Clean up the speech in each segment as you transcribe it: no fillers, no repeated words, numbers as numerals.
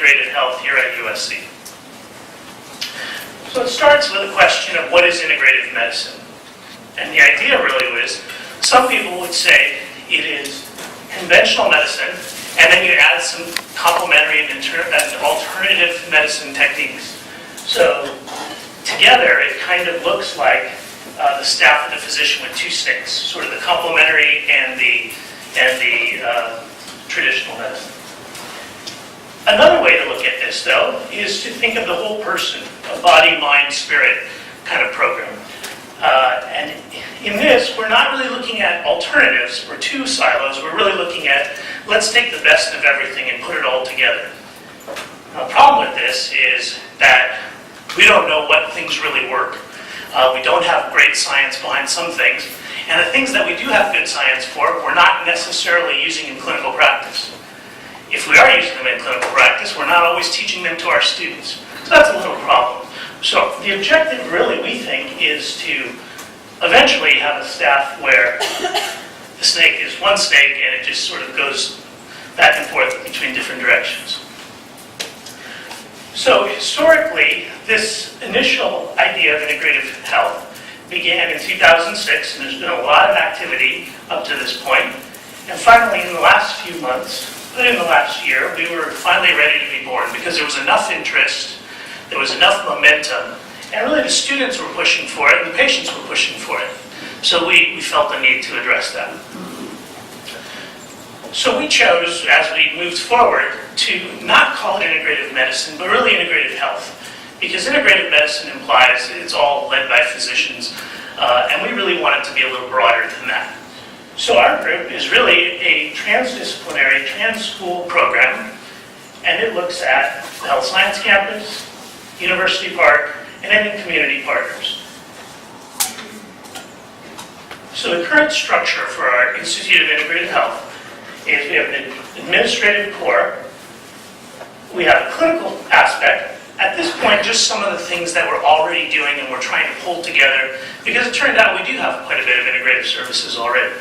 integrated health here at USC. So it starts with a question of what is integrative medicine? And the idea really was, some people would say it is conventional medicine, and then you add some complementary and alternative medicine techniques. So together, it kind of looks like the staff of the physician with two sticks, sort of the complementary and the traditional medicine. Another way to look at this, though, is to think of the whole person, a body, mind, spirit kind of program. And in this, we're not really looking at alternatives or two silos. We're really looking at, let's take the best of everything and put it all together. Now, the problem with this is that we don't know what things really work. We don't have great science behind some things. And the things that we do have good science for, we're not necessarily using in clinical practice. If we are using them in clinical practice, we're not always teaching them to our students. So that's a little problem. So the objective really, we think, is to eventually have a staff where the snake is one snake and it just sort of goes back and forth between different directions. So historically, this initial idea of integrative health began in 2006, and there's been a lot of activity up to this point. And finally, in the last few months, in the last year, we were finally ready to be born because there was enough interest, there was enough momentum, and really the students were pushing for it and the patients were pushing for it. So we felt the need to address that. So we chose, as we moved forward, to not call it integrative medicine, but really integrative health. Because integrative medicine implies it's all led by physicians, and we really want it to be a little broader than that. So our group is really a transdisciplinary, trans-school program, and it looks at the health science campus, University Park, and any community partners. So the current structure for our Institute of Integrative Health is we have an administrative core, we have a clinical aspect. At this point, just some of the things that we're already doing and we're trying to pull together, because it turned out we do have quite a bit of integrative services already.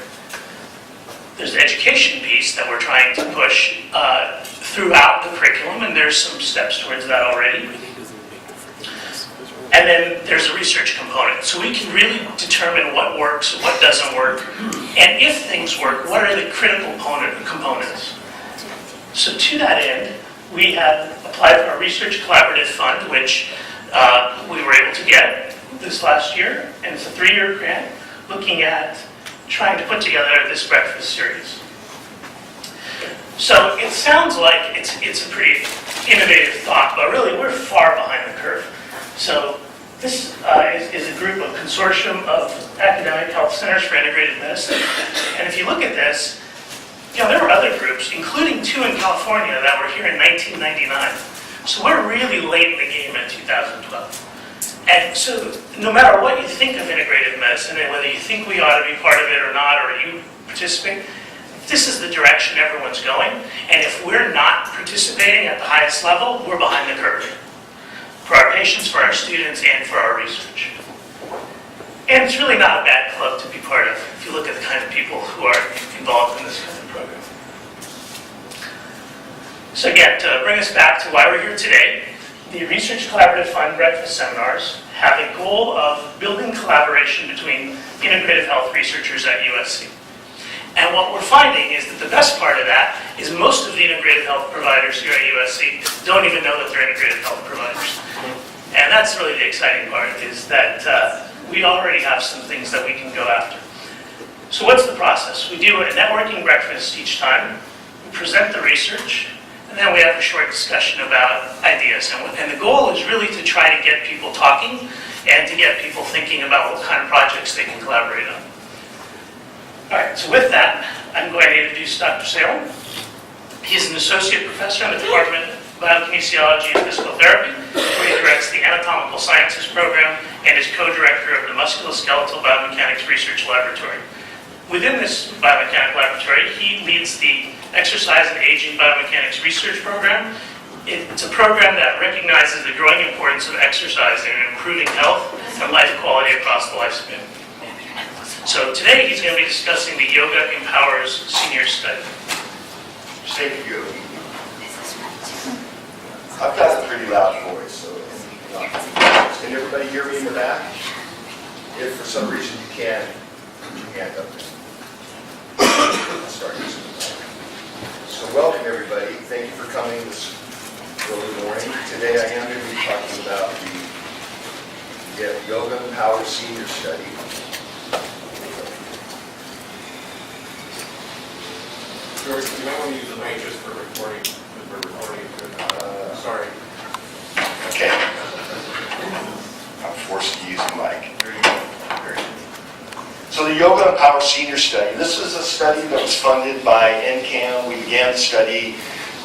There's the education piece that we're trying to push throughout the curriculum, and there's some steps towards that already. And then there's a research component. So we can really determine what works, what doesn't work, and if things work, what are the critical components. So to that end, we have applied for a research collaborative fund, which we were able to get this last year, and it's a 3-year grant looking at trying to put together this breakfast series. So it sounds like it's a pretty innovative thought, but really we're far behind the curve. So this is a group of consortium of academic health centers for integrative medicine. And if you look at this, there were other groups, including 2 in California that were here in 1999. So we're really late in the game in 2012. And so no matter what you think of integrative medicine, and whether you think we ought to be part of it or not, or you participate, this is the direction everyone's going. And if we're not participating at the highest level, we're behind the curve. For our patients, for our students, and for our research. And it's really not a bad club to be part of, if you look at the kind of people who are involved in this kind of program. So again, to bring us back to why we're here today, the Research Collaborative Fund breakfast seminars have a goal of building collaboration between integrative health researchers at USC. And what we're finding is that the best part of that is most of the integrative health providers here at USC don't even know that they're integrative health providers. And that's really the exciting part, is that we already have some things that we can go after. So what's the process? We do a networking breakfast each time, we present the research, and then we have a short discussion about ideas. And the goal is really to try to get people talking and to get people thinking about what kind of projects they can collaborate on. All right, so with that, I'm going to introduce Dr. Salem. He's an associate professor in the Department of Biokinesiology and Physical Therapy, where he directs the Anatomical Sciences program and is co-director of the Musculoskeletal Biomechanics Research Laboratory. Within this biomechanics laboratory, he leads the Exercise and Aging Biomechanics Research Program. It's a program that recognizes the growing importance of exercise in improving health and life quality across the lifespan. So today he's going to be discussing the Yoga Empowers Senior Study. Thank you. everybody hear me in the back? If for some reason you can, put your hand up. I'll start using the mic. So welcome everybody. Thank you for coming this early morning. Today I am going to be talking about the Yoga Power Senior Study. George, you might want to use the mic just for recording. Sorry. Okay. I'm forced to use the mic. There you go. Very good. So the Yoga and Power Senior Study. This is a study that was funded by NCAM. We began the study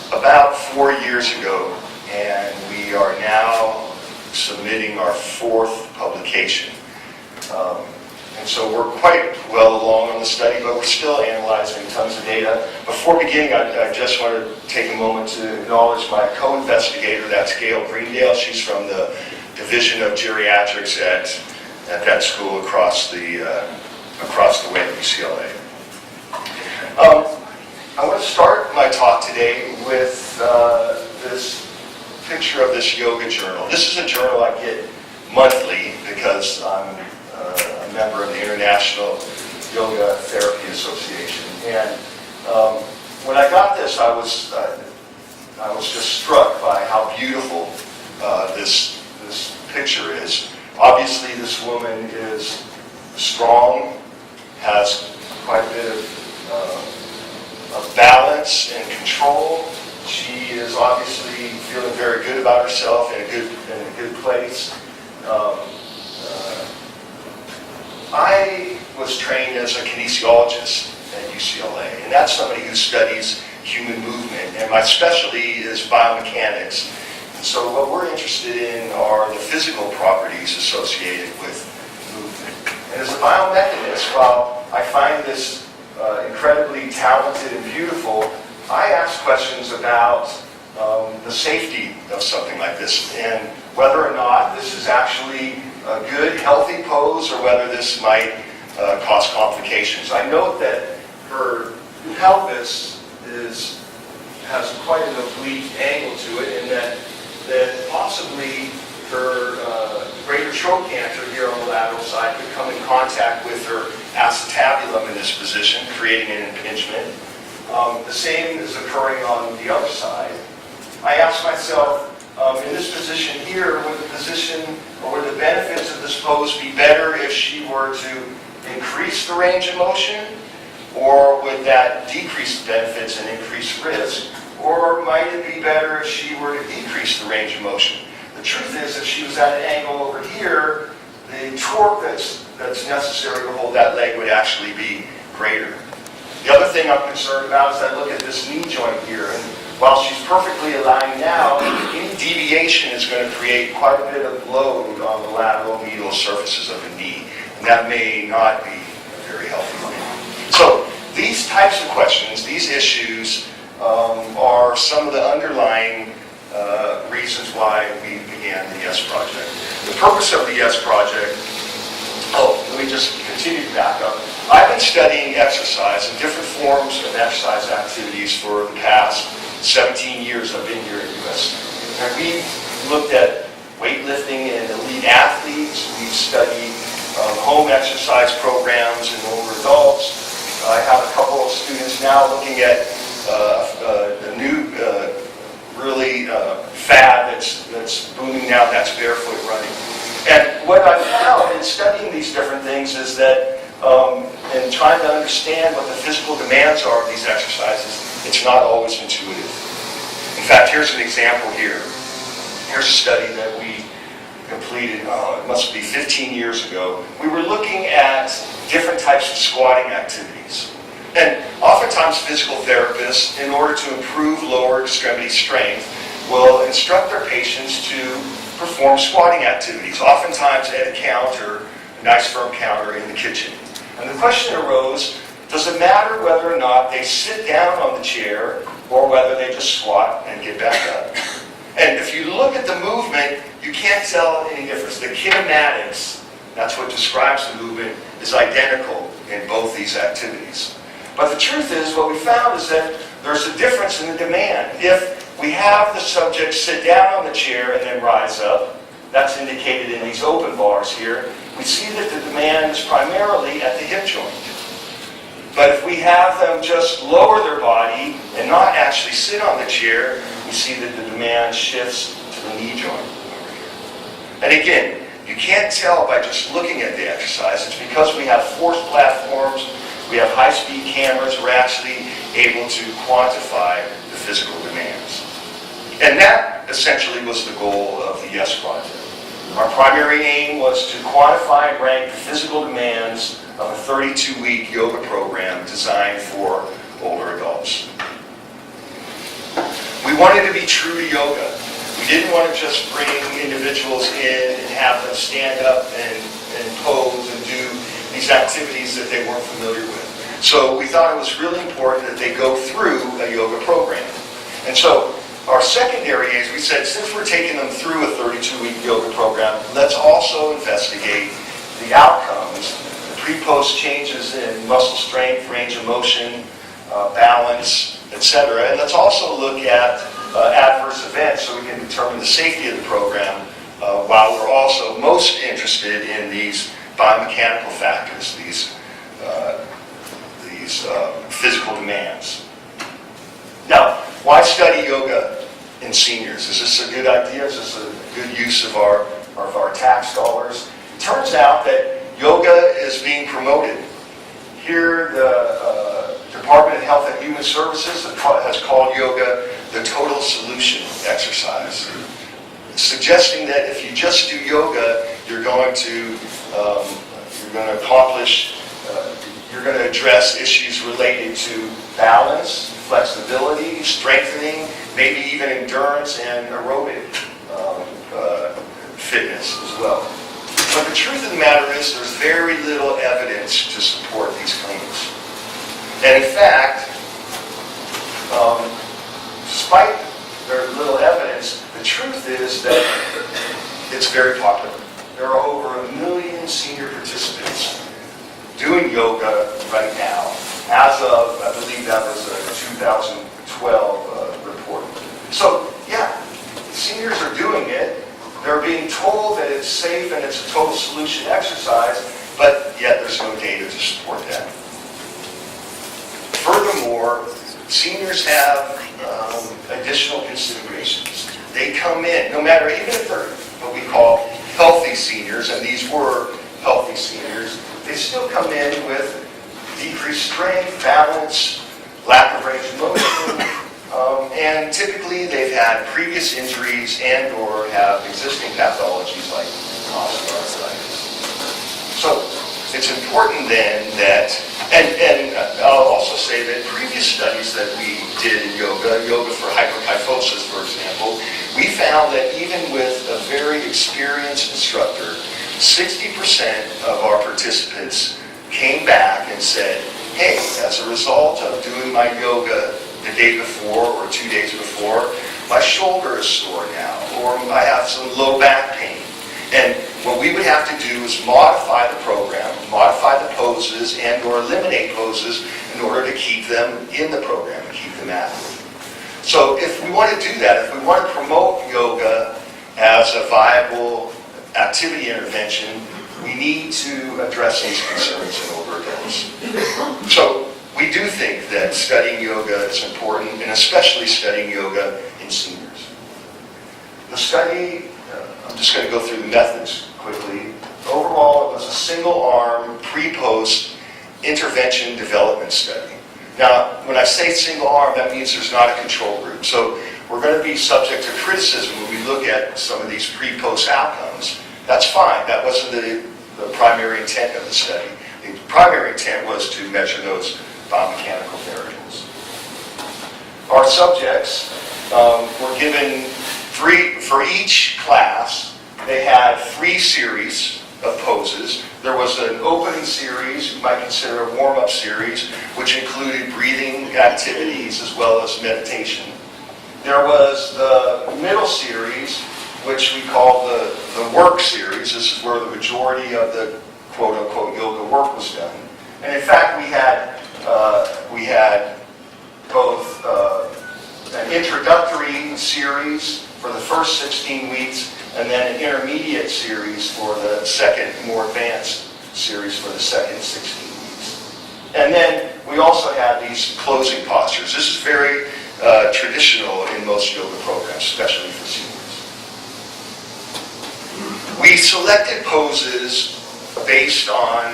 about 4 years ago, and we are now submitting our 4th publication. And so we're quite well along in the study, but we're still analyzing tons of data. Before beginning, I just want to take a moment to acknowledge my co-investigator. That's Gail Greendale. She's from the Division of Geriatrics at that school across the way at UCLA. I want to start my talk today with this picture of this yoga journal. This is a journal I get monthly because I'm a member of the International Yoga Therapy Association. And when I got this, I was just struck by how beautiful this picture is. Obviously, this woman is strong, has quite a bit of balance and control. She is obviously feeling very good about herself in a good place. I was trained as a kinesiologist at UCLA, and that's somebody who studies human movement, and my specialty is biomechanics. And so what we're interested in are the physical properties associated with movement. And as a biomechanist, while I find this incredibly talented and beautiful, I ask questions about the safety of something like this, and whether or not this is actually a good, healthy pose, or whether this might cause complications. I note that her pelvis has quite an oblique angle to it, and that possibly her greater trochanter here on the lateral side could come in contact with her acetabulum in this position, creating an impingement. The same is occurring on the other side. I ask myself, in this position here, would the benefits of this pose be better if she were to increase the range of motion, or would that decrease the benefits and increase risk, or might it be better if she were to decrease the range of motion? The truth is, if she was at an angle over here, the torque that's necessary to hold that leg would actually be greater. The other thing I'm concerned about is I look at this knee joint here, and while she's perfectly aligned now, any deviation is going to create quite a bit of load on the lateral medial surfaces of the knee, and that may not be a very healthy thing. So these types of questions, these issues, are some of the underlying reasons why we began the YESS project. The purpose of the YESS project, let me just continue to back up. I've been studying exercise and different forms of exercise activities for the past 17 years I've been here at USC. And we've looked at weightlifting in elite athletes. We've studied home exercise programs in older adults. I have a couple of students now looking at a new really fad that's booming now, that's barefoot running. And what I've found in studying these different things is that in trying to understand what the physical demands are of these exercises, it's not always intuitive. In fact, here's an example here. Here's a study that we completed, it must be 15 years ago. We were looking at different types of squatting activities. And oftentimes physical therapists, in order to improve lower extremity strength, will instruct their patients to perform squatting activities, oftentimes at a counter, a nice firm counter in the kitchen. And the question arose, does it matter whether or not they sit down on the chair or whether they just squat and get back up? And if you look at the movement, you can't tell any difference. The kinematics, that's what describes the movement, is identical in both these activities. But the truth is, what we found is that there's a difference in the demand. If we have the subject sit down on the chair and then rise up, that's indicated in these open bars here, we see that the demand is primarily at the hip joint. But if we have them just lower their body and not actually sit on the chair, we see that the demand shifts to the knee joint over here. And again, you can't tell by just looking at the exercise. It's because we have force platforms, we have high-speed cameras, we're actually able to quantify the physical demands. And that essentially was the goal of the YESS project. Our primary aim was to quantify and rank the physical demands of a 32-week yoga program designed for older adults. We wanted to be true to yoga. We didn't want to just bring individuals in and have them stand up and pose and do these activities that they weren't familiar with. So we thought it was really important that they go through a yoga program. And so our secondary aims, we said, since we're taking them through a 32-week yoga program, let's also investigate the outcomes, the pre-post changes in muscle strength, range of motion, balance, etc. And let's also look at adverse events so we can determine the safety of the program while we're also most interested in these biomechanical factors, these physical demands. Now, why study yoga in seniors? Is this a good idea? Is this a good use of our tax dollars? It turns out that yoga is being promoted. Here, the Department of Health and Human Services has called yoga the total solution exercise, suggesting that if you just do yoga, you're going to address issues related to balance, flexibility, strengthening, maybe even endurance and aerobic fitness as well. But the truth of the matter is there's very little evidence to support these claims. And in fact, despite their little evidence, the truth is that it's very popular. There are over 1 million senior participants doing yoga right now, as of, I believe that was a 2012 report. So, yeah, seniors are doing it. They're being told that it's safe and it's a total solution exercise, but yet there's no data to support that. Furthermore, seniors have additional considerations. They come in, no matter, even if they're what we call healthy seniors, and these were healthy seniors, they still come in with decreased strength, balance, lack of range of motion, and typically they've had previous injuries and or have existing pathologies like osteoarthritis. So it's important then that, and I'll also say that previous studies that we did in yoga for hyperkyphosis, for example, we found that even with a very experienced instructor, 60% of our participants came back and said, hey, as a result of doing my yoga the day before or 2 days before, my shoulder is sore now, or I have some low back pain. And what we would have to do is modify the program, modify the poses, and or eliminate poses in order to keep them in the program and keep them active. So if we want to do that, if we want to promote yoga as a viable activity intervention, we need to address these concerns in older adults. So we do think that studying yoga is important, and especially studying yoga in seniors. The study, I'm just going to go through the methods quickly. Overall, it was a single-arm, pre-post intervention development study. Now, when I say single-arm, that means there's not a control group. So we're going to be subject to criticism when we look at some of these pre-post outcomes. That's fine. That wasn't the primary intent of the study. The primary intent was to measure those biomechanical variables. Our subjects were given for each class, they had 3 series of poses. There was an opening series, you might consider a warm-up series, which included breathing activities as well as meditation. There was the middle series, which we call the work series. This is where the majority of the quote-unquote yoga work was done. And in fact, we had both an introductory series for the first 16 weeks, and then an intermediate series for the second, more advanced series for the second 16 weeks. And then we also have these closing postures. This is very traditional in most yoga programs, especially for seniors. We selected poses based on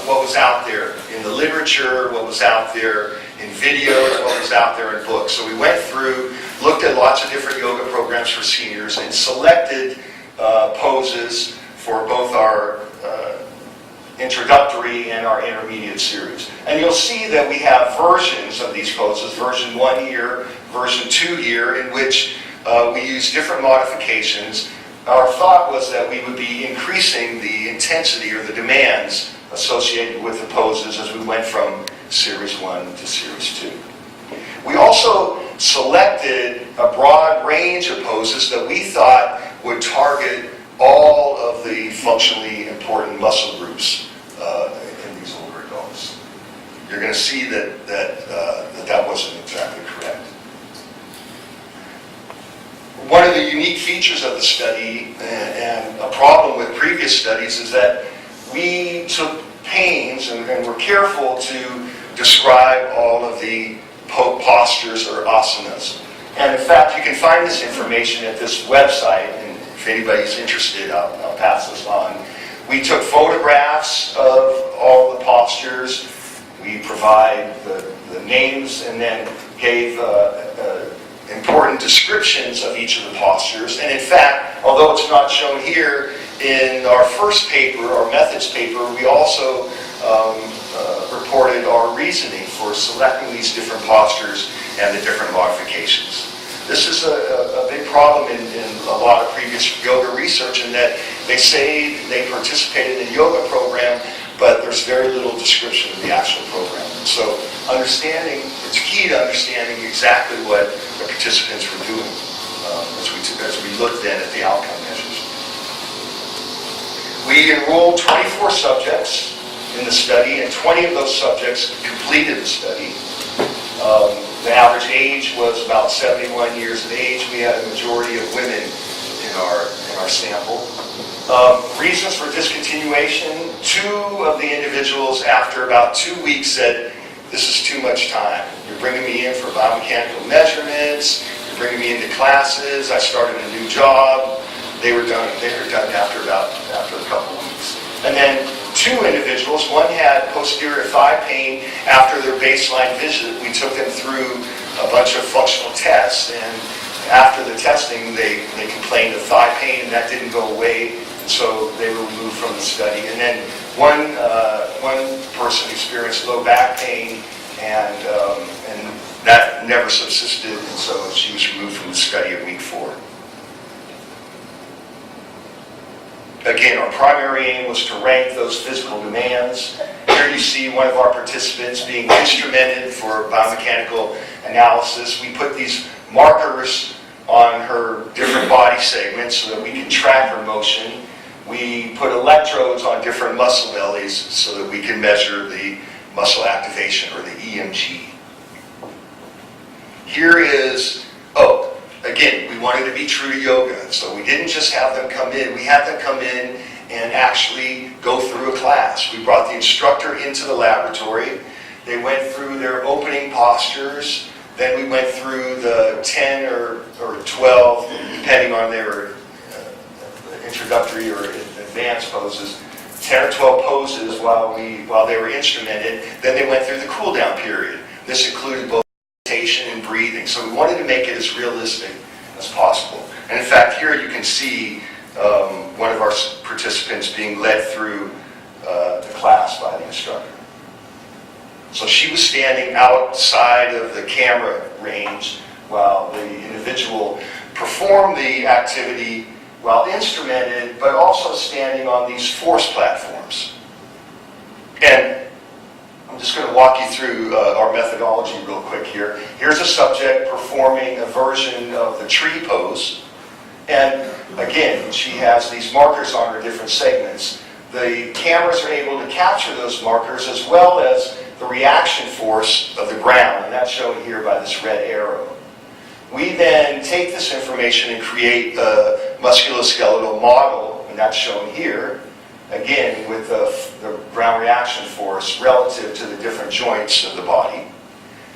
what was out there in the literature, what was out there in videos, what was out there in books. So we went through, looked at lots of different yoga programs for seniors, and selected poses for both our introductory and our intermediate series. And you'll see that we have versions of these poses, version 1 here, version 2 here, in which we use different modifications. Our thought was that we would be increasing the intensity or the demands associated with the poses as we went from Series 1 to Series 2. We also selected a broad range of poses that we thought would target all of the functionally important muscle groups in these older adults. You're going to see that wasn't exactly correct. One of the unique features of the study, and a problem with previous studies, is that we took pains and were careful to describe all of the postures or asanas. And in fact, you can find this information at this website, and if anybody's interested, I'll pass this on. We took photographs of all the postures. We provide the names and then gave important descriptions of each of the postures. And in fact, although it's not shown here, in our first paper, our methods paper, we also reported our reasoning for selecting these different postures and the different modifications. This is a big problem in a lot of previous yoga research, in that they say they participated in a yoga program, but there's very little description of the actual program. So it's key to understanding exactly what the participants were doing as we looked then at the outcome measures. We enrolled 24 subjects in the study, and 20 of those subjects completed the study. The average age was about 71 years of age. We had a majority of women in our sample. Reasons for discontinuation: 2 of the individuals after about 2 weeks said, "This is too much time. You're bringing me in for biomechanical measurements, you're bringing me into classes, I started a new job." They were done after a couple weeks. And then 2 individuals, one had posterior thigh pain after their baseline visit. We took them through a bunch of functional tests, and after the testing, they complained of thigh pain, and that didn't go away, and so they were removed from the study. And then one person experienced low back pain, and that never subsisted, and so she was removed from the study at week 4. Again, our primary aim was to rank those physical demands. Here you see one of our participants being instrumented for biomechanical analysis. We put these markers on her different body segments so that we can track her motion. We put electrodes on different muscle bellies so that we can measure the muscle activation, or the EMG. Here is, again, we wanted to be true to yoga, so we didn't just have them come in. We had them come in and actually go through a class. We brought the instructor into the laboratory. They went through their opening postures. Then we went through the 10 or 12, depending on their introductory or advanced poses, 10 or 12 poses while they were instrumented. Then they went through the cool down period. This included both meditation and breathing. So we wanted to make it as realistic as possible. And in fact, here you can see one of our participants being led through the class by the instructor. So she was standing outside of the camera range while the individual performed the activity while instrumented, but also standing on these force platforms. And I'm just going to walk you through our methodology real quick here. Here's a subject performing a version of the tree pose. And again, she has these markers on her different segments. The cameras are able to capture those markers as well as the reaction force of the ground, and that's shown here by this red arrow. we then take this information and create a musculoskeletal model, and that's shown here, again, with the ground reaction force relative to the different joints of the body.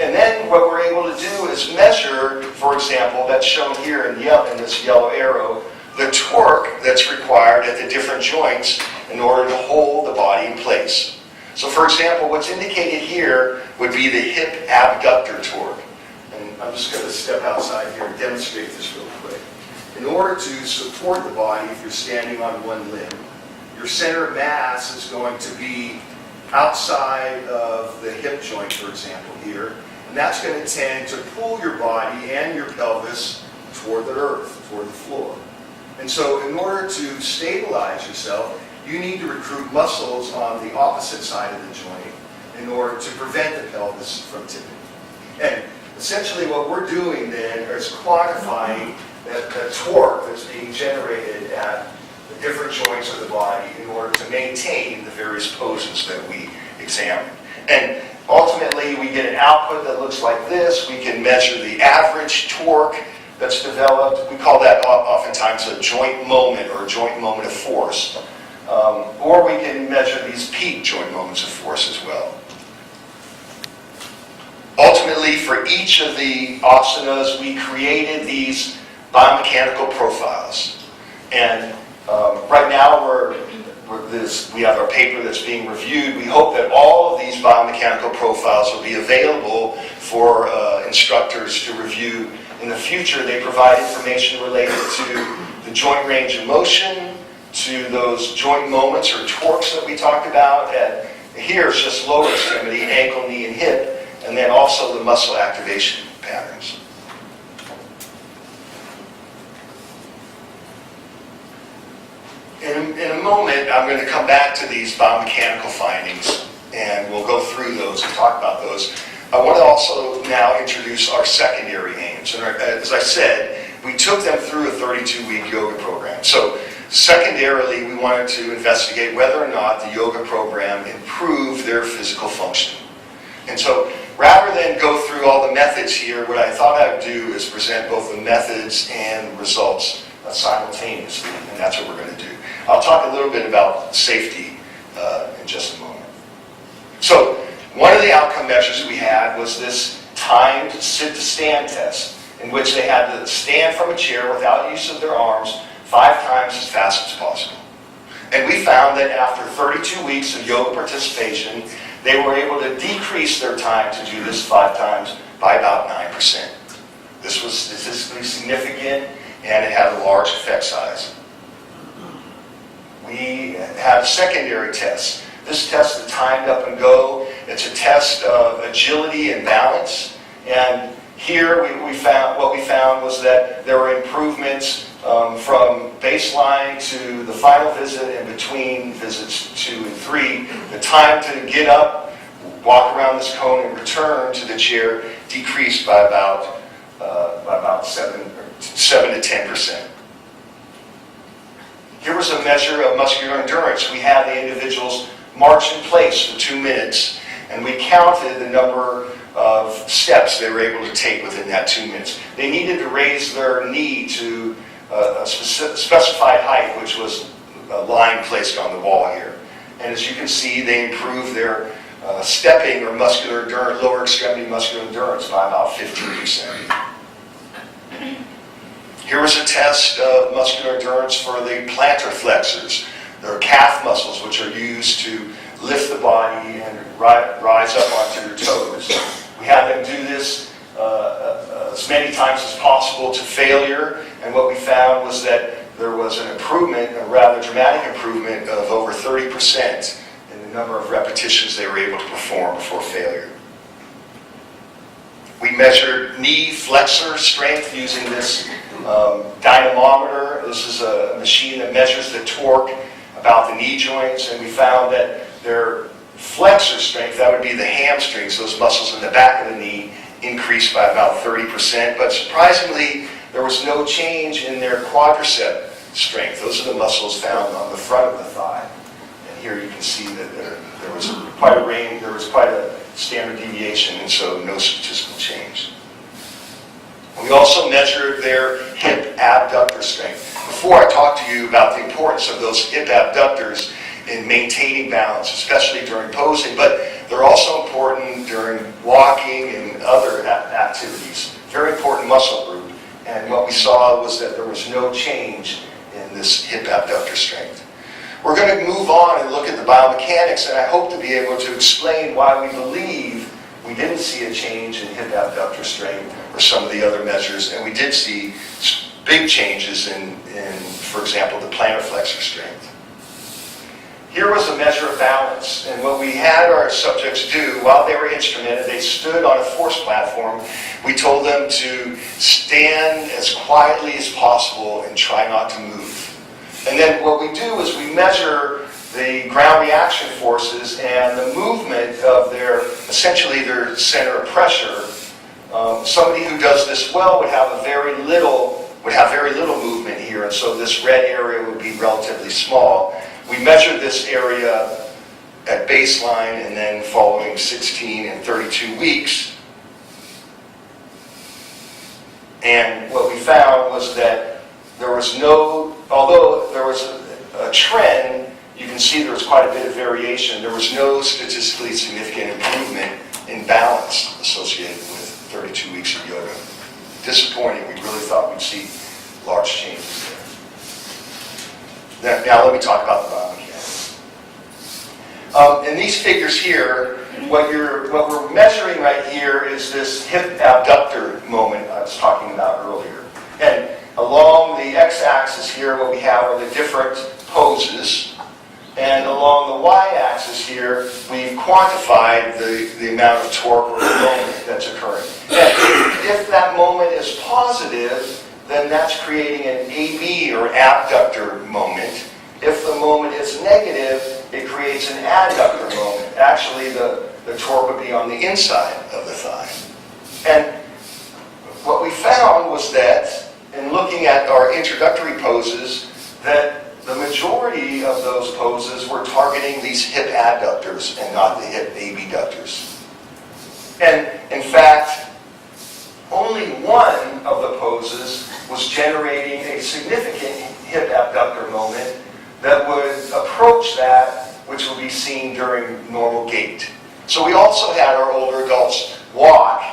And then what we're able to do is measure, for example, that's shown here in this yellow arrow, the torque that's required at the different joints in order to hold the body in place. So for example, what's indicated here would be the hip abductor torque. And I'm just going to step outside here and demonstrate this real quick. In order to support the body, if you're standing on one limb, your center of mass is going to be outside of the hip joint, for example, here. And that's going to tend to pull your body and your pelvis toward the earth, toward the floor. And so in order to stabilize yourself, you need to recruit muscles on the opposite side of the joint in order to prevent the pelvis from tipping. And essentially what we're doing then is quantifying the torque that's being generated at the different joints of the body in order to maintain the various poses that we examine. And ultimately we get an output that looks like this. We can measure the average torque that's developed. We call that oftentimes a joint moment or a joint moment of force. Or we can measure these peak joint moments of force as well. Ultimately, for each of the asanas, we created these biomechanical profiles. And right now we have our paper that's being reviewed. We hope that all of these biomechanical profiles will be available for instructors to review in the future. They provide information related to the joint range of motion, to those joint moments or torques that we talked about. And here it's just lower extremity, ankle, knee, and hip, and then also the muscle activation patterns. In a moment, I'm going to come back to these biomechanical findings, and we'll go through those and talk about those. I want to also now introduce our secondary aims. And as I said, we took them through a 32-week yoga program. So secondarily, we wanted to investigate whether or not the yoga program improved their physical function. And so rather than go through all the methods here, what I thought I would do is present both the methods and results simultaneously, and that's what we're going to do. I'll talk a little bit about safety in just a moment. So one of the outcome measures we had was this timed sit-to-stand test, in which they had to stand from a chair without use of their arms 5 times as fast as possible. And we found that after 32 weeks of yoga participation, they were able to decrease their time to do this 5 times by about 9%. This was statistically significant, and it had a large effect size. We had a secondary test. This test is timed up and go. It's a test of agility and balance. And here what we found was that there were improvements from baseline to the final visit and between visits 2 and 3. The time to get up, walk around this cone, and return to the chair decreased by about 7 to 10%. Here was a measure of muscular endurance. We had the individuals march in place for 2 minutes, and we counted the number of steps they were able to take within that 2 minutes. They needed to raise their knee to a specified height, which was a line placed on the wall here. And as you can see, they improved their stepping or muscular endurance, lower extremity muscular endurance by about 15%. Here was a test of muscular endurance for the plantar flexors. They're calf muscles which are used to lift the body and rise up onto your toes. We had them do this as many times as possible to failure, and what we found was that there was an improvement, a rather dramatic improvement of over 30% in the number of repetitions they were able to perform before failure. We measured knee flexor strength using this dynamometer. This is a machine that measures the torque about the knee joints, and we found that their flexor strength, that would be the hamstrings, those muscles in the back of the knee, increased by about 30%. But surprisingly, there was no change in their quadricep strength. Those are the muscles found on the front of the thigh. And here you can see that there was quite a range, there was quite a standard deviation, and so no statistical change. We also measured their hip abductor strength. Before I talk to you about the importance of those hip abductors in maintaining balance, especially during posing, but they're also important during walking and other activities. Very important muscle group. And what we saw was that there was no change in this hip abductor strength. We're going to move on and look at the biomechanics, and I hope to be able to explain why we believe we didn't see a change in hip abductor strength or some of the other measures, and we did see big changes in, for example, the plantar flexor strength. Here was a measure of balance, and what we had our subjects do while they were instrumented, they stood on a force platform. We told them to stand as quietly as possible and try not to move. And then what we do is we measure the ground reaction forces and the movement of essentially their center of pressure. Somebody who does this well would have very little movement here, and so this red area would be relatively small. We measured this area at baseline and then following 16 and 32 weeks. And what we found was that there was although there was a trend, you can see there was quite a bit of variation. There was no statistically significant improvement in balance associated with 32 weeks of yoga. Disappointing. We really thought we'd see large changes there. Now let me talk about the biomechanics. In these figures here, what we're measuring right here is this hip abductor moment I was talking about earlier. And along the x-axis here, what we have are the different poses. And along the y-axis here, we've quantified the amount of torque or moment that's occurring. And if that moment is positive, then that's creating an AB or abductor moment. If the moment is negative, it creates an adductor moment. Actually, the torque would be on the inside of the thigh. And what we found was that, in looking at our introductory poses, that the majority of those poses were targeting these hip adductors and not the hip abductors. And in fact, only one of the poses was generating a significant hip abductor moment that would approach that which will be seen during normal gait. So we also had our older adults walk,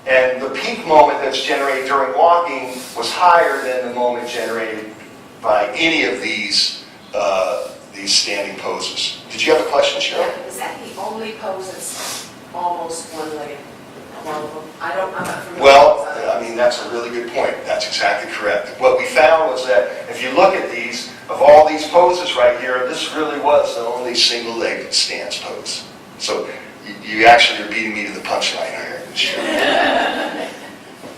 and the peak moment that's generated during walking was higher than the moment generated by any of these standing poses. Did you have a question, Cheryl? Yeah, is that the only pose that's almost one-legged? One of them? I'm not familiar. Well, I mean, that's a really good point. That's exactly correct. What we found was that if you look at these, of all these poses right here, this really was the only single-legged stance pose. So you actually are beating me to the punchline here.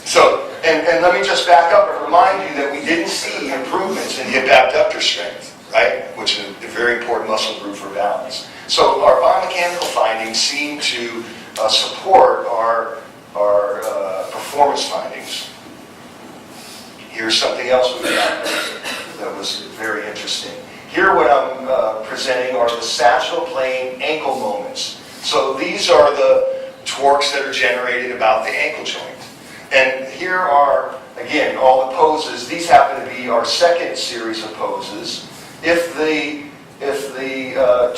So, and let me just back up and remind you that we didn't see improvements in hip abductor strength, right? Which is a very important muscle group for balance. So our biomechanical findings seem to support our performance findings. Here's something else we found that was very interesting. Here what I'm presenting are the sagittal plane ankle moments. So these are the torques that are generated about the ankle joint. And here are, again, all the poses. These happen to be our second series of poses. If the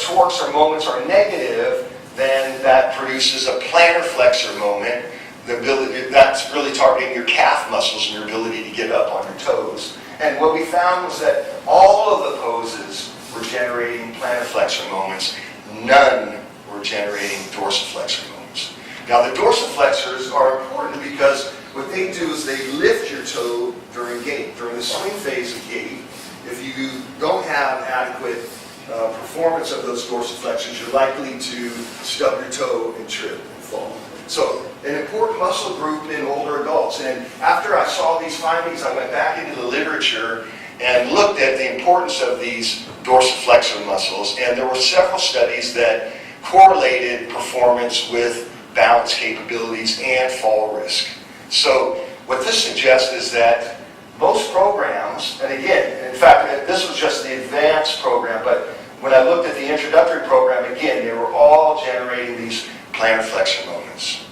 torques or moments are negative, then that produces a plantar flexor moment. That's really targeting your calf muscles and your ability to get up on your toes. And what we found was that all of the poses were generating plantar flexor moments. None were generating dorsiflexor moments. Now the dorsiflexors are important because what they do is they lift your toe during gait, during the swing phase of gait. If you don't have adequate performance of those dorsiflexors, you're likely to stub your toe and trip and fall. So an important muscle group in older adults. And after I saw these findings, I went back into the literature and looked at the importance of these dorsiflexor muscles. And there were several studies that correlated performance with balance capabilities and fall risk. So what this suggests is that most programs, and again, in fact, this was just the advanced program, but when I looked at the introductory program, again, they were all generating these plantar flexor moments.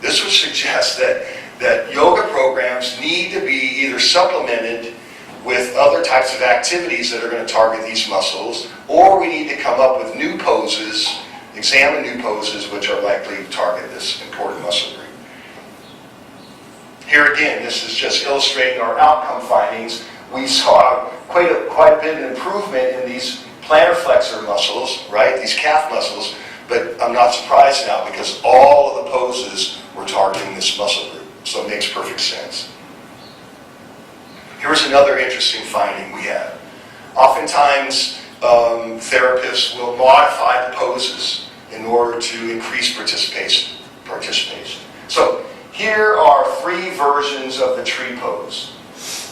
This would suggest that that yoga programs need to be either supplemented with other types of activities that are going to target these muscles, or we need to come up with new poses, examine new poses which are likely to target this important muscle group. Here again, this is just illustrating our outcome findings. We saw quite a bit of improvement in these plantar flexor muscles, right? These calf muscles, but I'm not surprised now because all of the poses were targeting this muscle group. So it makes perfect sense. Here's another interesting finding we had. Oftentimes, therapists will modify the poses in order to increase participation. So here are 3 versions of the tree pose.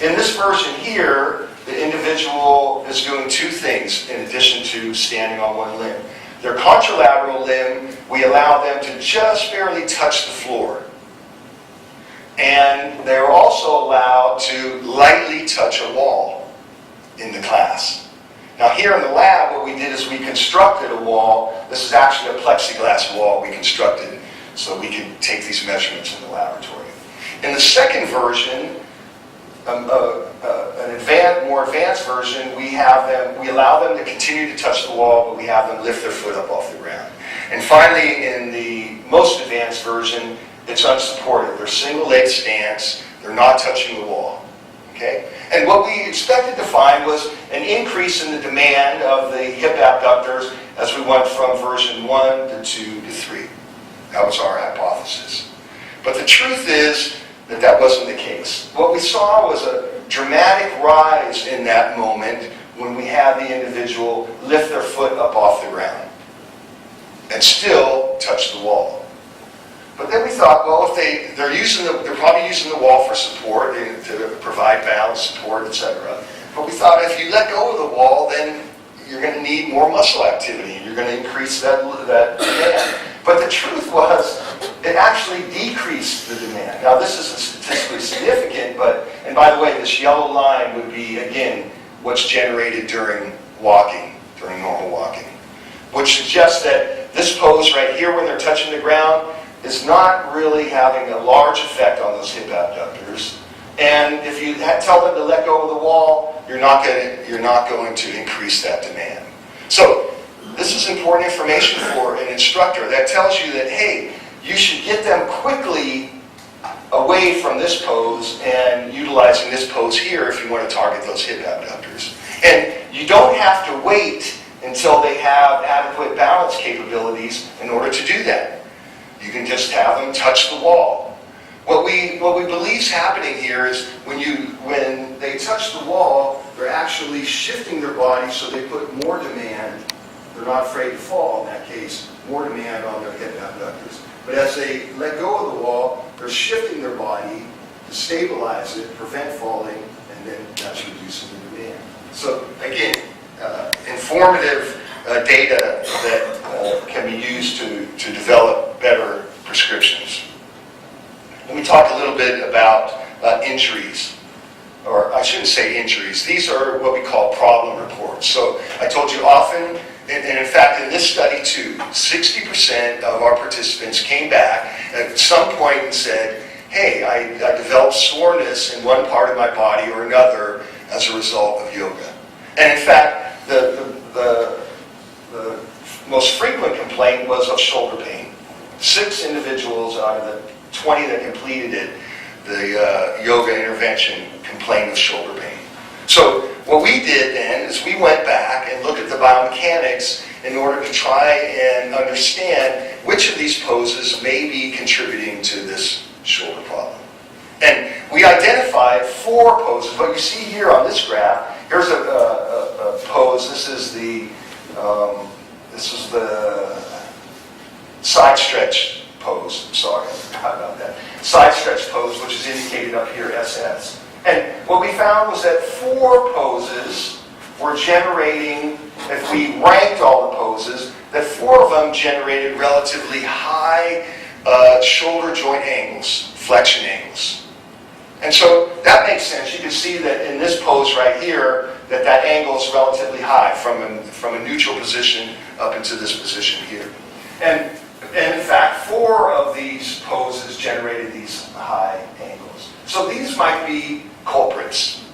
In this version here, the individual is doing 2 things in addition to standing on one limb. Their contralateral limb, we allow them to just barely touch the floor. And they're also allowed to lightly touch a wall in the class. Now here in the lab, what we did is we constructed a wall. This is actually a plexiglass wall we constructed so we could take these measurements in the laboratory. In the second version, more advanced version, we allow them to continue to touch the wall, but we have them lift their foot up off the ground. And finally, in the most advanced version, it's unsupported. They're single leg stance. They're not touching the wall. Okay? And what we expected to find was an increase in the demand of the hip abductors as we went from version 1 to 2 to 3. That was our hypothesis. But the truth is that that wasn't the case. What we saw was a dramatic rise in that moment when we had the individual lift their foot up off the ground and still touch the wall. But then we thought, well, if they're probably using the wall for support, to provide balance, support, etc. But we thought if you let go of the wall, then you're going to need more muscle activity. You're going to increase that demand. But the truth was, it actually decreased the demand. Now, this isn't statistically significant, and by the way, this yellow line would be, again, what's generated during walking, during normal walking, which suggests that this pose right here, when they're touching the ground, is not really having a large effect on those hip abductors. And if you tell them to let go of the wall, you're not going to increase that demand. So this is important information for an instructor that tells you that, hey, you should get them quickly away from this pose and utilizing this pose here if you want to target those hip abductors. And you don't have to wait until they have adequate balance capabilities in order to do that. You can just have them touch the wall. What we believe is happening here is when they touch the wall, they're actually shifting their body so they put more demand. They're not afraid to fall in that case, more demand on their hip abductors. But as they let go of the wall, they're shifting their body to stabilize it, prevent falling, and then that's reducing the demand. So again, informative data that can be used to develop better prescriptions. Let me talk a little bit about injuries, or I shouldn't say injuries. These are what we call problem reports. So I told you often, and in fact in this study too, 60% of our participants came back at some point and said, hey, I developed soreness in one part of my body or another as a result of yoga. And in fact, the most frequent complaint was of shoulder pain. 6 individuals out of the 20 that completed it, the yoga intervention, complained of shoulder pain. So what we did then is we went back and looked at the biomechanics in order to try and understand which of these poses may be contributing to this shoulder problem. And we identified 4 poses. What you see here on this graph, here's a pose. This is the side stretch pose. Sorry, I forgot about that. Side stretch pose, which is indicated up here, SS. And what we found was that 4 poses were generating, if we ranked all the poses, that 4 of them generated relatively high shoulder joint angles, flexion angles. And so that makes sense. You can see that in this pose right here, that angle is relatively high from a neutral position up into this position here. And And in fact, 4 of these poses generated these high angles. So these might be culprits.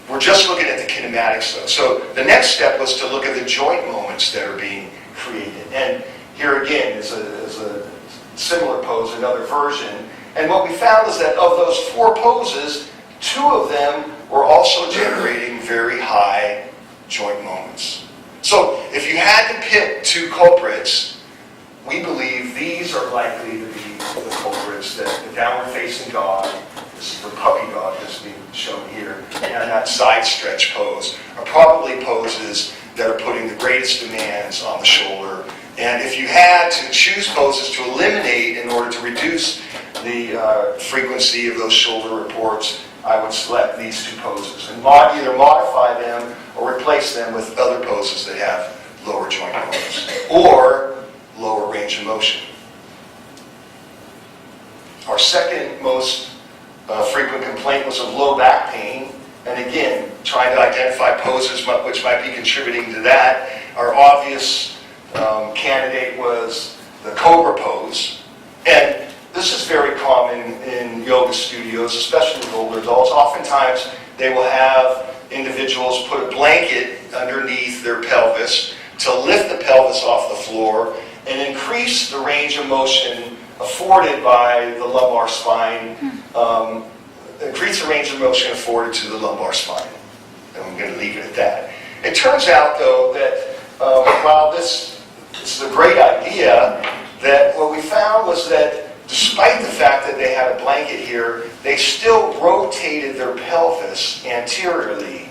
We're just looking at the kinematics though. So the next step was to look at the joint moments that are being created. And here again is a similar pose, another version. And what we found is that of those 4 poses, 2 of them were also generating very high joint moments. So if you had to pick 2 culprits, we believe these are likely to be the culprits, that the downward facing dog, this is the puppy dog that's being shown here, and that side stretch pose are probably poses that are putting the greatest demands on the shoulder. And if you had to choose poses to eliminate in order to reduce the frequency of those shoulder reports, I would select these 2 poses and either modify them or replace them with other poses that have lower joint moments or lower range of motion. Our second most frequent complaint was of low back pain, and again, trying to identify poses which might be contributing to that. Our obvious candidate was the cobra pose, and this is very common in yoga studios, especially with older adults. Oftentimes, they will have individuals put a blanket underneath their pelvis to lift the pelvis off the floor and increase the range of motion afforded by the lumbar spine, increase the range of motion afforded to the lumbar spine. And I'm going to leave it at that. It turns out, though, that while this is a great idea, that what we found was that despite the fact that they had a blanket here, they still rotated their pelvis anteriorly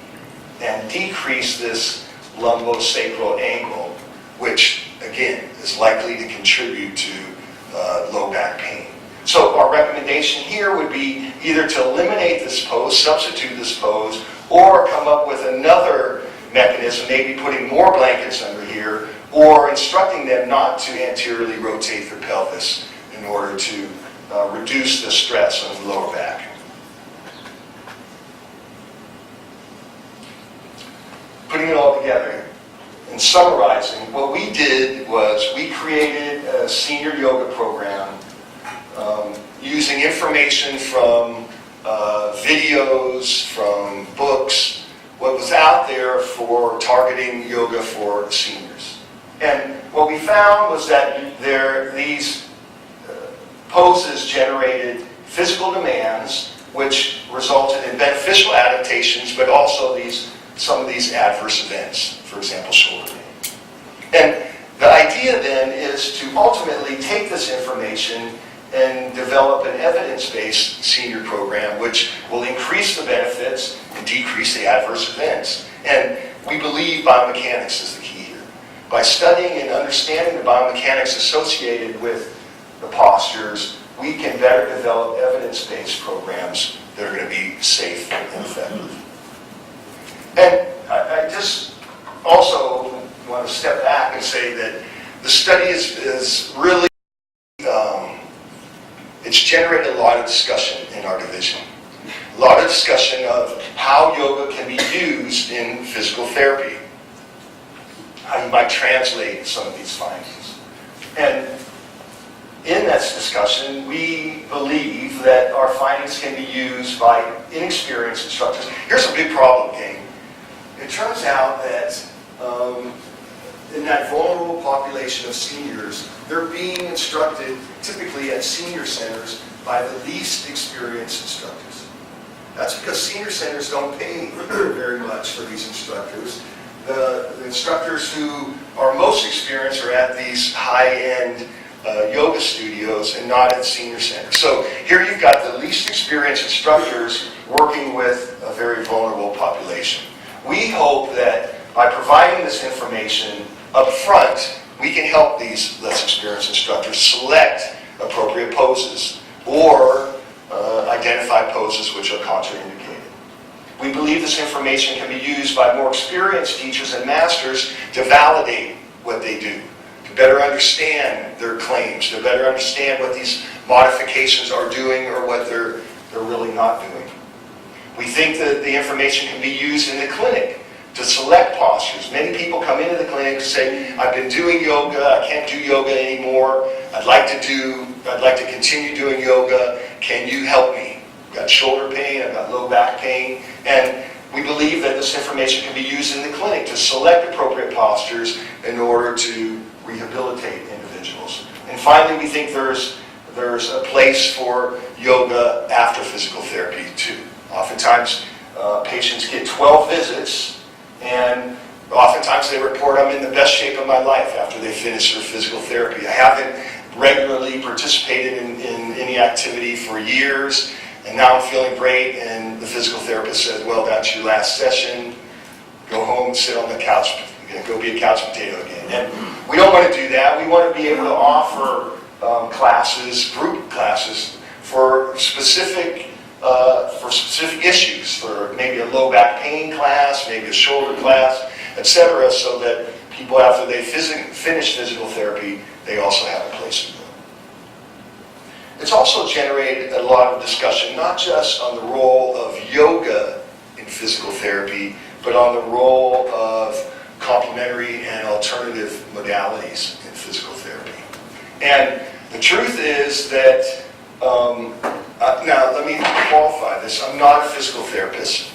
and decreased this lumbosacral angle, which, again, is likely to contribute to low back pain. So our recommendation here would be either to eliminate this pose, substitute this pose, or come up with another mechanism, maybe putting more blankets under here, or instructing them not to anteriorly rotate their pelvis in order to reduce the stress on the lower back. Putting it all together and summarizing, what we did was we created a senior yoga program using information from videos, from books, what was out there for targeting yoga for seniors. And what we found was that these poses generated physical demands, which resulted in beneficial adaptations, but also some of these adverse events, for example, shoulder pain. And the idea then is to ultimately take this information and develop an evidence-based senior program which will increase the benefits and decrease the adverse events. And we believe biomechanics is the key here. By studying and understanding the biomechanics associated with the postures, we can better develop evidence-based programs that are going to be safe and effective. And I just also want to step back and say that the study is really, it's generated a lot of discussion in our division. A lot of discussion of how yoga can be used in physical therapy, how you might translate some of these findings. And in that discussion, we believe that our findings can be used by inexperienced instructors. Here's a big problem, gang. It turns out that in that vulnerable population of seniors, they're being instructed typically at senior centers by the least experienced instructors. That's because senior centers don't pay very much for these instructors. The instructors who are most experienced are at these high-end yoga studios and not at senior centers. So here you've got the least experienced instructors working with a very vulnerable population. We hope that by providing this information up front, we can help these less experienced instructors select appropriate poses or identify poses which are contraindicated. We believe this information can be used by more experienced teachers and masters to validate what they do, to better understand their claims, to better understand what these modifications are doing or what they're really not doing. We think that the information can be used in the clinic to select postures. Many people come into the clinic and say, I've been doing yoga, I can't do yoga anymore, I'd like to continue doing yoga, can you help me? I've got shoulder pain, I've got low back pain, and we believe that this information can be used in the clinic to select appropriate postures in order to rehabilitate individuals. And finally, we think there's a place for yoga after physical therapy too. Oftentimes, patients get 12 visits, and oftentimes they report, I'm in the best shape of my life after they finish their physical therapy. I haven't regularly participated in any activity for years, and now I'm feeling great, and the physical therapist says, well, that's your last session, go home and sit on the couch, go be a couch potato again. And we don't want to do that. We want to be able to offer classes, group classes, for specific issues, for maybe a low back pain class, maybe a shoulder class, etc., so that people, after they finish physical therapy, they also have a place to go. It's also generated a lot of discussion, not just on the role of yoga in physical therapy, but on the role of complementary and alternative modalities in physical therapy. And the truth is that, now let me qualify this, I'm not a physical therapist,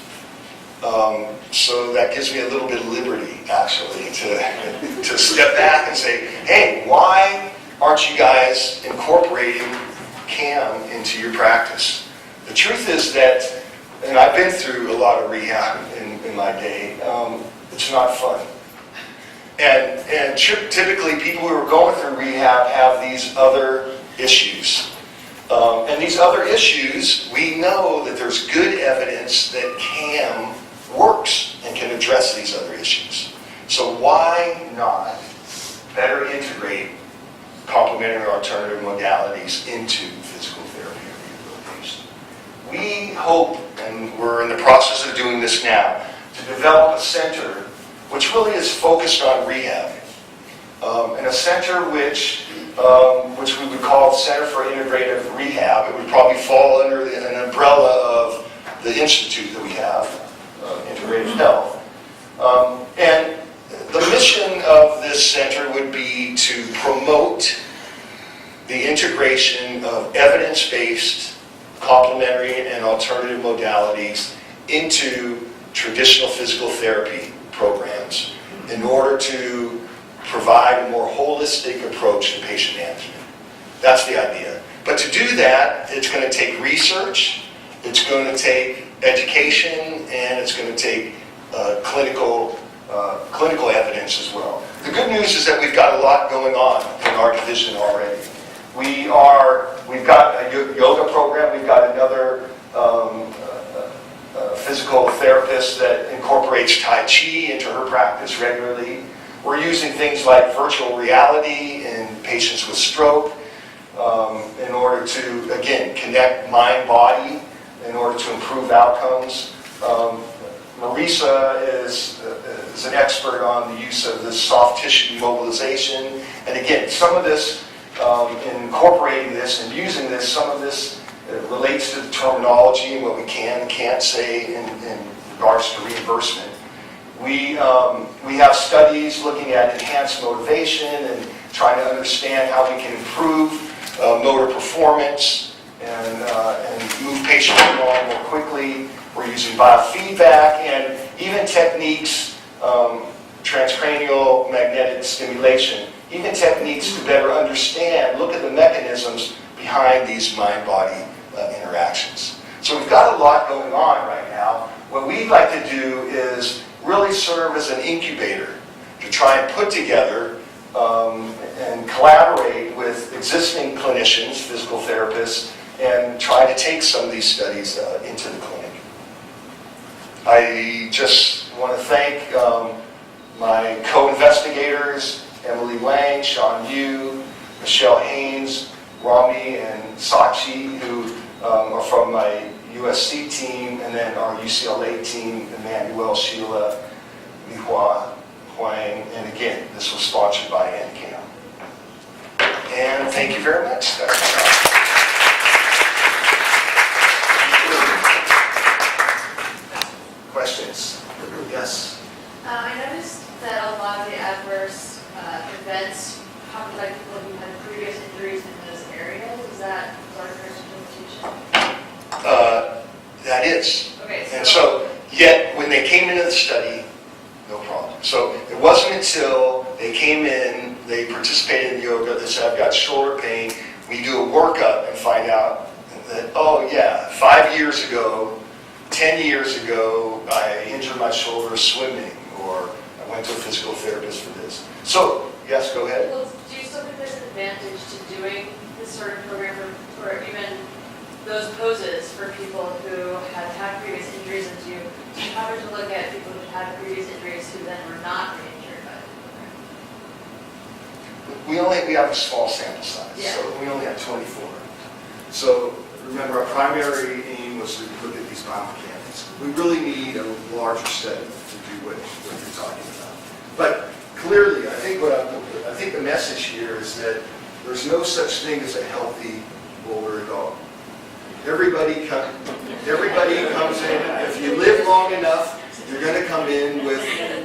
so that gives me a little bit of liberty, actually, to step back and say, hey, why aren't you guys incorporating CAM into your practice? The truth is that, and I've been through a lot of rehab in my day, it's not fun. And typically people who are going through rehab have these other issues. And these other issues, we know that there's good evidence that CAM works and can address these other issues. So why not better integrate complementary or alternative modalities into physical therapy and rehabilitation? We hope, and we're in the process of doing this now, to develop a center which really is focused on rehab. And a center which we would call Center for Integrative Rehab. It would probably fall under an umbrella of the institute that we have, Integrative Health. And the mission of this center would be to promote the integration of evidence-based complementary and alternative modalities into traditional physical therapy programs in order to provide a more holistic approach to patient management. That's the idea. But to do that, it's going to take research, it's going to take education, and it's going to take clinical evidence as well. The good news is that we've got a lot going on in our division already. We've got a yoga program, we've got another physical therapist that incorporates Tai Chi into her practice regularly. We're using things like virtual reality in patients with stroke in order to, again, connect mind-body in order to improve outcomes. Marisa is an expert on the use of this soft tissue mobilization. And again, some of this, incorporating this and using this, some of this relates to the terminology and what we can and can't say in regards to reimbursement. We have studies looking at enhanced motivation and trying to understand how we can improve motor performance and move patients along more quickly. We're using biofeedback and even techniques, transcranial magnetic stimulation, even techniques to better understand, look at the mechanisms behind these mind-body interactions. So we've got a lot going on right now. What we'd like to do is really serve as an incubator to try and put together and collaborate with existing clinicians, physical therapists, and try to take some of these studies into the clinic. I just want to thank my co-investigators, Emily Wang, Sean Yu, Michelle Haynes, Rami, and Sachi, who are from my USC team, and then our UCLA team, Emmanuel, Sheila, Lihua, Huang, and again, this was sponsored by NCAM. And thank you very much. Questions? Yes? I noticed that a lot of the adverse events happened by people who had previous injuries in those areas. Is that our first interpretation? That is. Okay, And so, yet, when they came into the study, no problem. So it wasn't until they came in, they participated in yoga, they said, I've got shoulder pain. We do a workup and find out that, oh yeah, 5 years ago, 10 years ago, I injured my shoulder swimming, or I went to a physical therapist for this. So, yes, go ahead. Well, do you still think there's an advantage to doing this sort of program for even those poses for people who have had previous injuries, and do you happen to look at people who had previous injuries who then were not re-injured by the program? We have a small sample size, Yeah. so we only have 24. So remember, our primary aim was to look at these biomechanics. We really need a larger study to do what you're talking about. But clearly, I think the message here is that there's no such thing as a healthy older adult. Everybody comes in. If you live long enough, you're going to come in with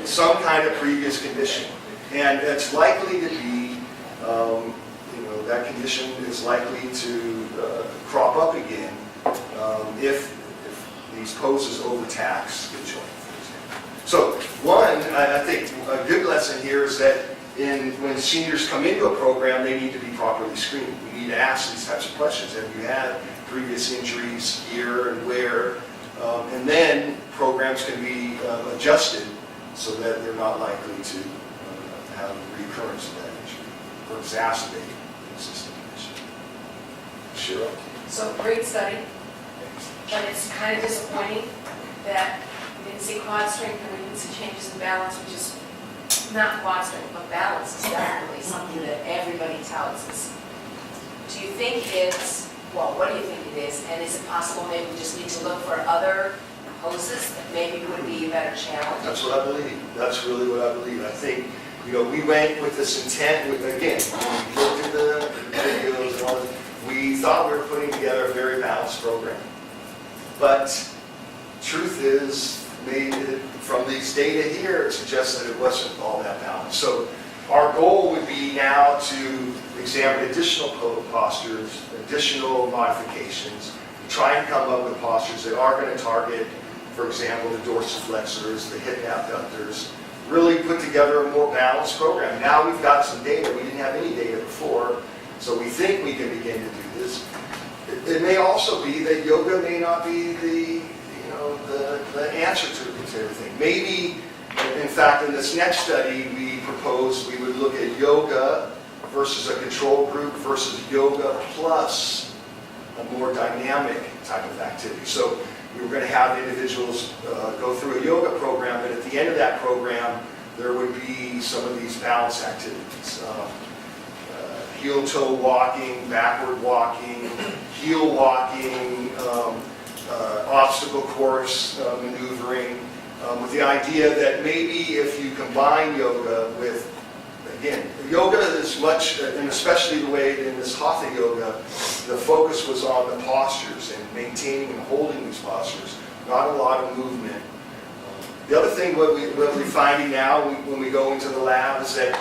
some kind of previous condition, and it's likely to be, that condition is likely to crop up again if these poses overtax the joint, for example. So one, I think a good lesson here is that when seniors come into a program, they need to be properly screened. We need to ask these types of questions. Have you had previous injuries here and where? And then programs can be adjusted so that they're not likely to have a recurrence of that injury or exacerbate the existing condition. Cheryl? So great study, but it's kind of disappointing that we didn't see quad strength and we didn't see changes in balance, which is not quad strength, but balance is definitely something that everybody touts. Do you think it's, well, what do you think it is? And is it possible maybe we just need to look for other poses that maybe would be a better challenge? That's what I believe. That's really what I believe. I think, we went with this intent, again, we looked at the videos and all that. We thought we were putting together a very balanced program. But truth is, from these data here, it suggests that it wasn't all that balanced. So our goal would be now to examine additional postures, additional modifications, try and come up with postures that are going to target, for example, the dorsiflexors, the hip abductors, really put together a more balanced program. Now we've got some data. We didn't have any data before, so we think we can begin to do this. It may also be that yoga may not be the answer to everything. Maybe, in fact, in this next study, we proposed we would look at yoga versus a control group versus yoga plus a more dynamic type of activity. So we were going to have individuals go through a yoga program, but at the end of that program, there would be some of these balance activities. Heel-toe walking, backward walking, heel walking, obstacle course maneuvering, with the idea that maybe if you combine yoga with, again, yoga is much, and especially the way in this Hatha yoga, the focus was on the postures and maintaining and holding these postures, not a lot of movement. The other thing what we're finding now when we go into the lab is that,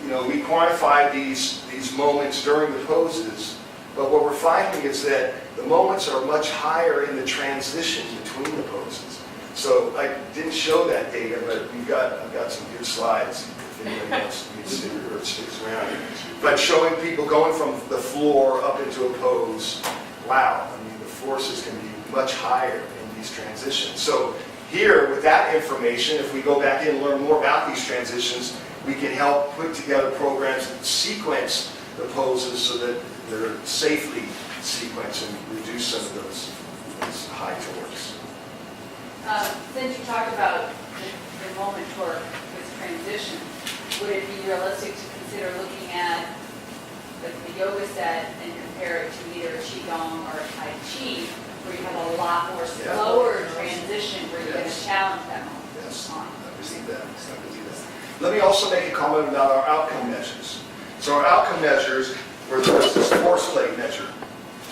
we quantify these moments during the poses, but what we're finding is that the moments are much higher in the transition between the poses. So I didn't show that data, but I've got some good slides if anybody wants to sit or sticks around. But showing people going from the floor up into a pose, wow, the forces can be much higher in these transitions. So here, with that information, if we go back in and learn more about these transitions, we can help put together programs that sequence the poses so that they're safely sequenced and reduce some of those high torques. Since you talked about the moment torque with transition, would it be realistic to consider looking at the yoga set and compare it to either a Qigong or a Tai Chi, where you have a lot more slower transition where you're going to challenge that moment? Yes, I would see that. Let me also make a comment about our outcome measures. So our outcome measures were this force plate measure,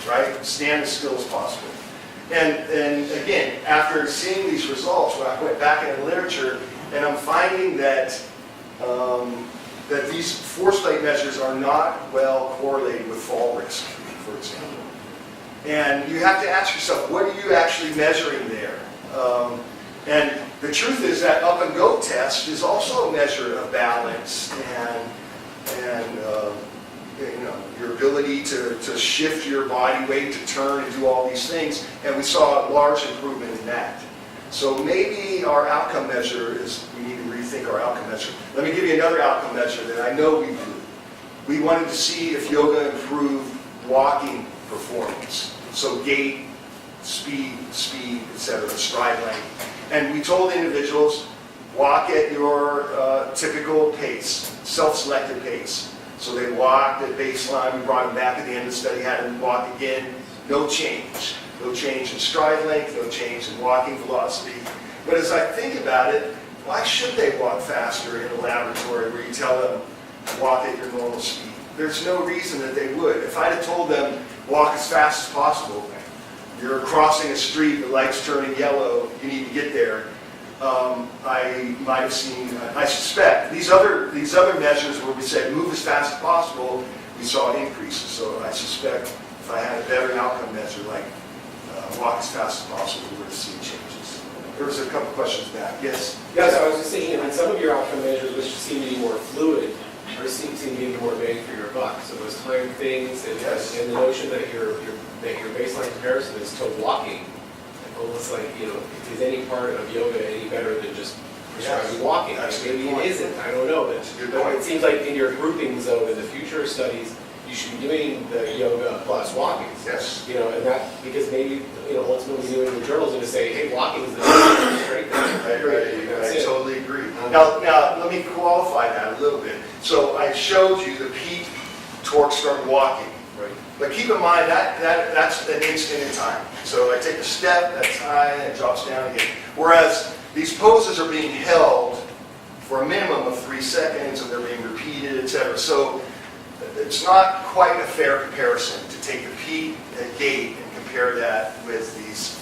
right? Stand as still as possible. And again, after seeing these results, when I went back in the literature And I'm finding that that these force plate measures are not well correlated with fall risk, for example. And you have to ask yourself, what are you actually measuring there? And the truth is that up and go test is also a measure of balance and your ability to shift your body weight, to turn and do all these things. And we saw a large improvement in that. So maybe our outcome measure is, we need to rethink our outcome measure. Let me give you another outcome measure that I know we do. We wanted to see if yoga improved walking performance. So gait, speed, etc., stride length. And we told individuals, walk at your typical pace, self-selected pace. So they walked at baseline, we brought them back at the end of the study, had them walk again, no change. No change in stride length, no change in walking velocity. But as I think about it, why should they walk faster in a laboratory where you tell them to walk at your normal speed? There's no reason that they would. If I'd have told them, walk as fast as possible, you're crossing a street, the light's turning yellow, you need to get there, I might have seen, I suspect, these other measures where we said move as fast as possible, we saw increases. So I suspect if I had a better outcome measure like walk as fast as possible, we would have seen changes. There was a couple questions back. Yes? Yes, I was just thinking, I mean, some of your outcome measures which seem to be more fluid, or seem to be more bang for your buck. So those time things and, Yes. and the notion that your baseline comparison is to walking, almost like, is any part of yoga any better than just prescribing walking? That's a good Maybe point. it isn't, I don't know, but That's a good point. it seems like in your groupings though, in the future studies, you should be doing the yoga plus walking. Yes. And that, because maybe, ultimately New England Journal's going to say, hey, walking is the strength. I totally agree. Now, let me qualify that a little bit. So I showed you the peak torque start walking. Right. But keep in mind that's an instant in time. So I take a step, that's high, and it drops down again. Whereas these poses are being held for a minimum of 3 seconds, and they're being repeated, etc. So it's not quite a fair comparison to take the peak gait and compare that with these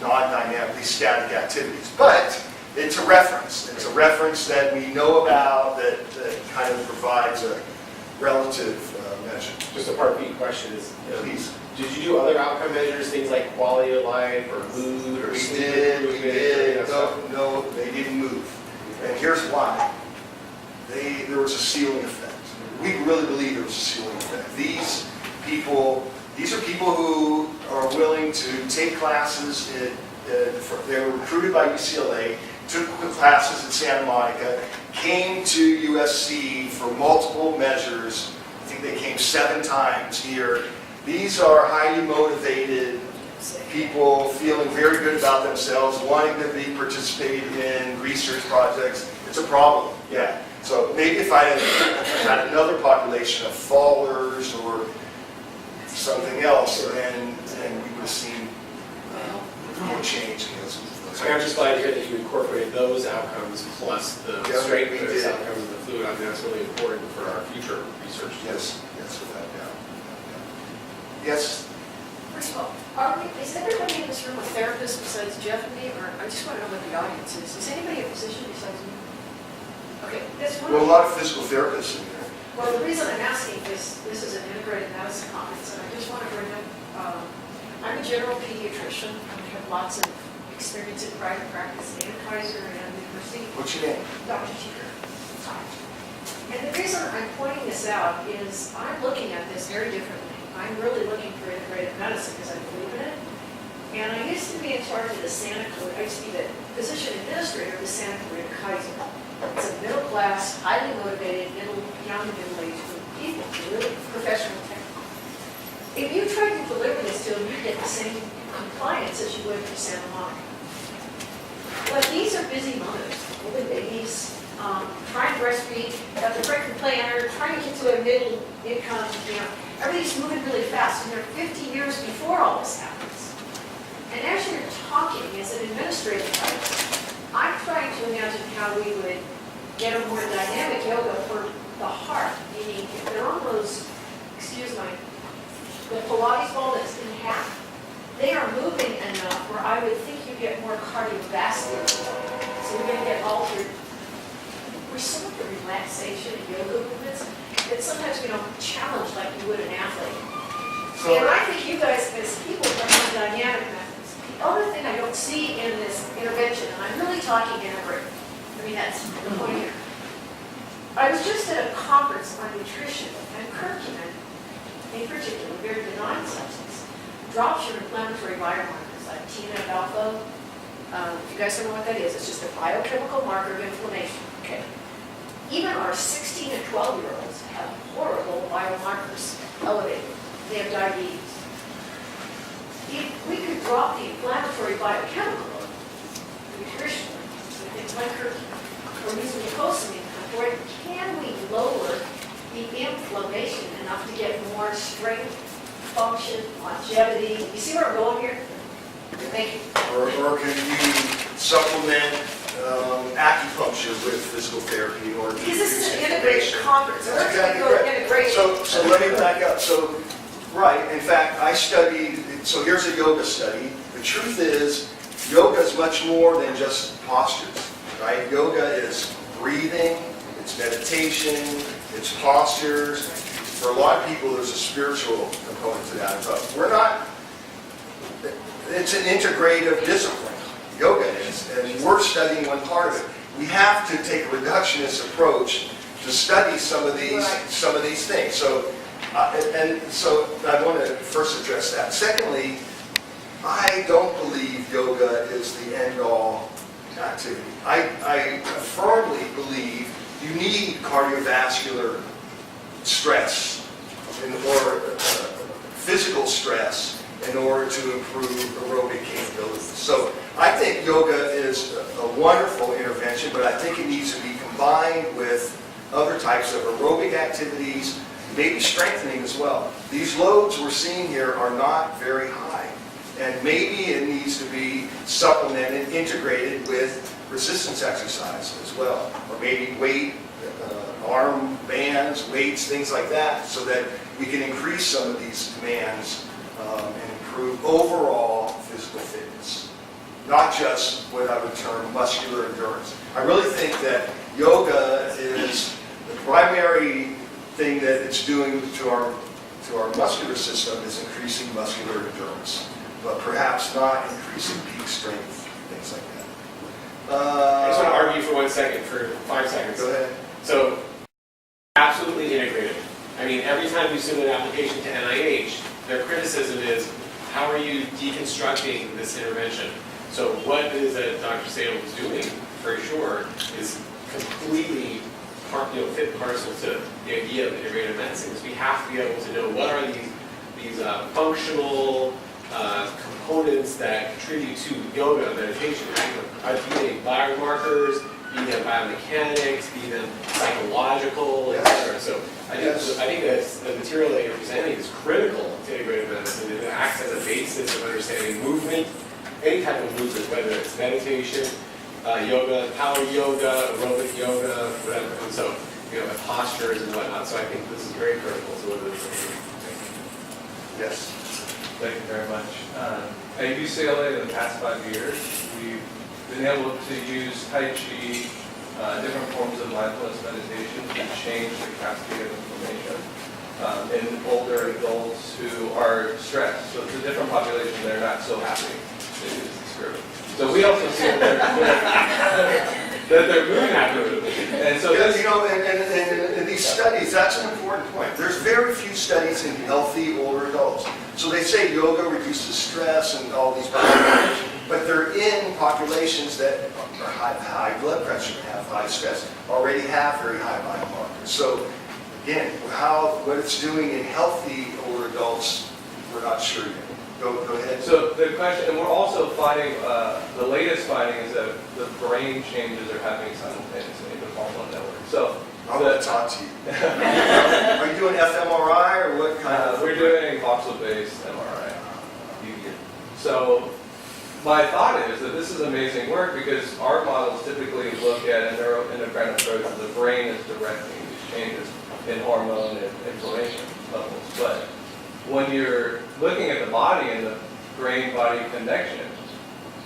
non-dynamic, these static activities. But it's a reference. It's a reference that we know about that kind of provides a relative measure. Just a part B question is, Please. did you do other outcome measures, things like quality of life or mood or We sleep did. improvement, or that stuff? No, they didn't move. And here's why. There was a ceiling effect. We really believe there was a ceiling effect. These are people who are willing to take classes. They were recruited by UCLA, took classes at Santa Monica, came to USC for multiple measures. I think they came 7 times here. These are highly motivated people feeling very good about themselves, wanting to be participating in research projects. It's a problem, yeah. So maybe if I had another population of fallers or something else, then we would have seen more change in those. I'm just glad to hear that you incorporated those outcomes plus the Yeah, strength we of those did. outcomes and the fluid. I think that's really important for our future research. Yes, without doubt. Yes? First of all, is everybody in this room a therapist besides Jeff and me, or I just want to know what the audience is? Is anybody a physician besides me? Okay, that's one. Well, a lot of physical therapists in there. Well, the reason I'm asking is this is an integrated medicine conference, and I just want to bring up, I'm a general pediatrician. I have lots of experience in private practice in Kaiser and University. What's your name? Dr. Cheeker. And the reason I'm pointing this out is I'm looking at this very differently. I'm really looking for integrated medicine because I believe in it. And I used to be in charge of the Santa Clarita, I used to be the physician administrator of the Santa Clarita Kaiser. It's a middle class, highly motivated, young, middle-aged group of people, really professional technical. If you tried to deliver this to them, you'd get the same compliance as you would for Santa Monica. But these are busy mothers, holding babies, trying to breastfeed, got the pregnant planner, trying to get to a middle income, everything's moving really fast, and they're 50 years before all this happens. And as you're talking as an administrative type, I'm trying to imagine how we would get a more dynamic yoga for the heart, meaning if they're on those, the Pilates ball that's in half, they are moving enough where I would think you get more cardiovascular. So we're gonna get altered. We're so into relaxation and yoga movements that sometimes we don't challenge like you would an athlete. So, And I think you guys, as people, are on dynamic methods. The other thing I don't see in this intervention, and I'm really talking integrate, I mean, that's the point here. I was just at a conference on nutrition, and curcumin, in particular, a very benign substance, drops your inflammatory biomarkers like TNF-alpha. If you guys don't know what that is, it's just a biochemical marker of inflammation. Okay. Even our 16 and 12-year-olds have horrible biomarkers elevated. They have diabetes. If we could drop the inflammatory biochemical load nutritionally, with things like curcumin, or using glucosamine, can we lower the inflammation enough to get more strength, function, longevity? You see where I'm going here? Thank you. or can you supplement acupuncture with physical therapy in order to Because this reduce is an integrated inflammation? conference. That's We're going to exactly go correct. integration. So let me back up. So, right, in fact, I studied, so here's a yoga study. The truth is, yoga is much more than just postures, right? Yoga is breathing, it's meditation, it's postures. For a lot of people, there's a spiritual component to that. But we're not, it's an integrative discipline. Yoga is, and we're studying one part of it. We have to take a reductionist approach to study some of these things. So, so I want to first address that. Secondly, I don't believe yoga is the end-all activity. I firmly believe you need cardiovascular stress or physical stress in order to improve aerobic capabilities. So I think yoga is a wonderful intervention, but I think it needs to be combined with other types of aerobic activities, maybe strengthening as well. These loads we're seeing here are not very high, and maybe it needs to be supplemented, integrated with resistance exercise as well, or maybe weight, arm bands, weights, things like that, so that we can increase some of these demands and improve overall physical fitness, not just what I would term muscular endurance. I really think that yoga is the primary thing that it's doing to our muscular system is increasing muscular endurance, but perhaps not increasing peak strength, things like that. I just want to argue for 1 second, for 5 seconds. Go ahead. So, absolutely integrated. I mean, every time you submit an application to NIH, their criticism is, how are you deconstructing this intervention? So what it is that Dr. Sadel was doing, for sure, is completely fit and parcel to the idea of integrative medicine. Is we have to be able to know what are these functional components that contribute to yoga, meditation, right? Be they biomarkers, be them biomechanics, be them psychological, etc. So I think that the material that you're presenting is critical to integrative medicine. It acts as a basis of understanding movement, any type of movement, whether it's meditation, yoga, power yoga, aerobic yoga, whatever. And so, postures and whatnot. So I think this is very critical to what it is. Yes. Thank you very much. At UCLA in the past 5 years, we've been able to use Tai Chi, different forms of mindfulness meditation to change the cascade of inflammation in older adults who are stressed. So it's a different population, they're not so happy to use this group. So we also see that they're moving after it. And so Yeah, this, and in these studies, that's an important point. There's very few studies in healthy older adults. So they say yoga reduces stress and all these biomarkers, but they're in populations that are high blood pressure, have high stress, already have very high biomarkers. So again, what it's doing in healthy older adults, we're not sure yet. Go ahead. So the question, and we're also finding, the latest finding is that the brain changes are happening simultaneously in the hormone network. So I'm going to talk to you. Are you doing fMRI or what kind of? we're doing voxel-based MRI. So my thought is that this is amazing work because our models typically look at a neuroendocrine approach where the brain is directing these changes in hormone and inflammation levels. But when you're looking at the body and the brain-body connection,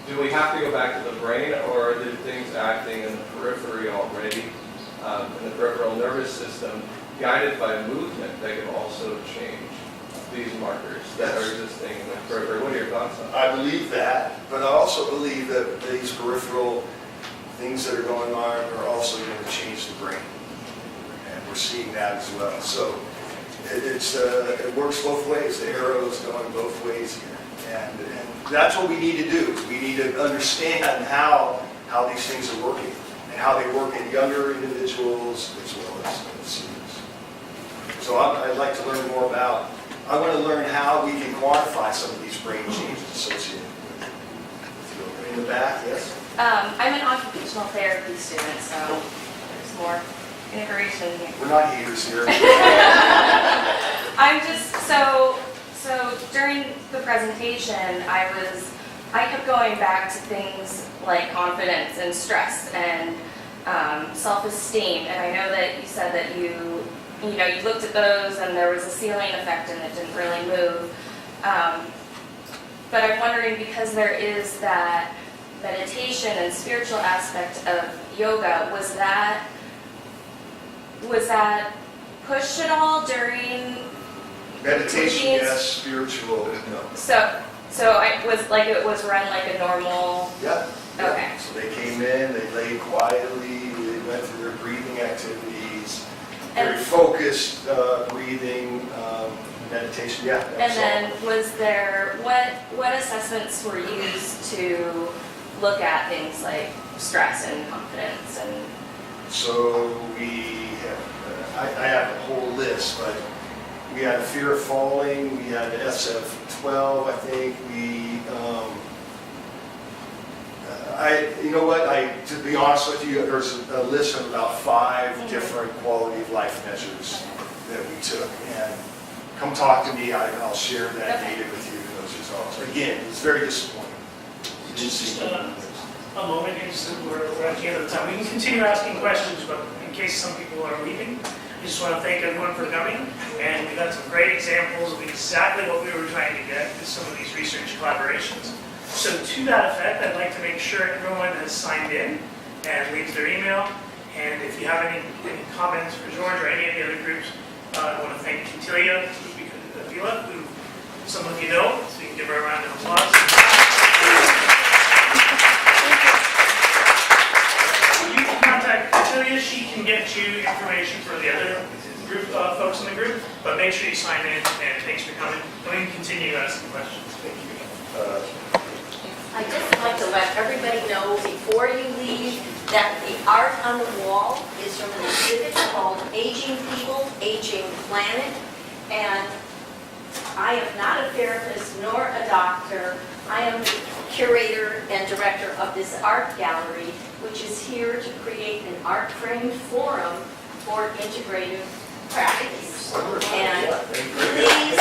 do we have to go back to the brain, or do things actually happening in the periphery already, in the peripheral nervous system, guided by movement that can also change these markers that are existing in the periphery. What are your thoughts on that? I believe that, but I also believe that these peripheral things that are going on are also going to change the brain. And we're seeing that as well. So it works both ways. The arrow is going both ways here. And that's what we need to do. We need to understand how these things are working and how they work in younger individuals as well as seniors. So I'd like to learn more about, I want to learn how we can quantify some of these brain changes associated with yoga. In the back, yes? I'm an occupational therapy student, so there's more integration here. We're not haters here. I'm just, so during the presentation, I kept going back to things like confidence and stress and self-esteem, and I know that you said that you looked at those and there was a ceiling effect and it didn't really move. But I'm wondering, because there is that meditation and spiritual aspect of yoga, was that pushed at all during Meditation, routines? yes. Spiritual, no. It was run like a normal. Yeah. Okay. So they came in, they laid quietly, they went through their breathing activities, very And- focused breathing, meditation, yeah. And then was there, what assessments were used to look at things like stress and confidence and? So we have, I have a whole list, but we had a fear of falling, we had an SF-12, I think, to be honest with you, there's a list of about 5 different quality of life measures that we took. And come talk to me, I'll share that Okay. data with you, those results. Again, it's very disappointing. We didn't see Just none of this. a moment here, so we're at the end of the time. We can continue asking questions, but in case some people are leaving, I just want to thank everyone for coming. And we've had some great examples of exactly what we were trying to get with some of these research collaborations. So to that effect, I'd like to make sure everyone has signed in and leaves their email. And if you have any comments for George or any of the other groups, I want to thank Cantilia Avila, who some of you know, so you can give her a round of applause. You can contact Cantilia, she can get you information for the other group folks in the group, but make sure you sign in, and thanks for coming. And we can continue asking questions. Thank you. I'd just like to let everybody know before you leave that the art on the wall is from an exhibit called Aging People, Aging Planet. And I am not a therapist nor a doctor. I am the curator and director of this art gallery, which is here to create an art framed forum for integrative practice. And please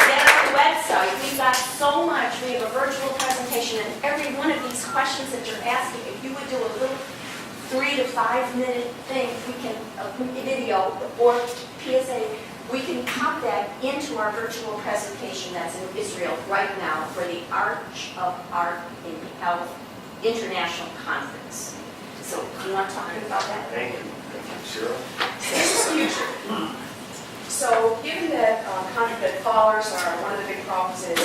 get on the website. We've got so much. We have a virtual presentation, and every one of these questions that you're asking, if you would do a little 3 to 5 minute thing, we can, a video or PSA, we can pop that into our virtual presentation that's in Israel right now for the Arch of Art in Health International Conference. So, do you want to talk about that? Thank you. Thank you. Cheryl? This is future. So given that counterfeit fallers are one of the big problems is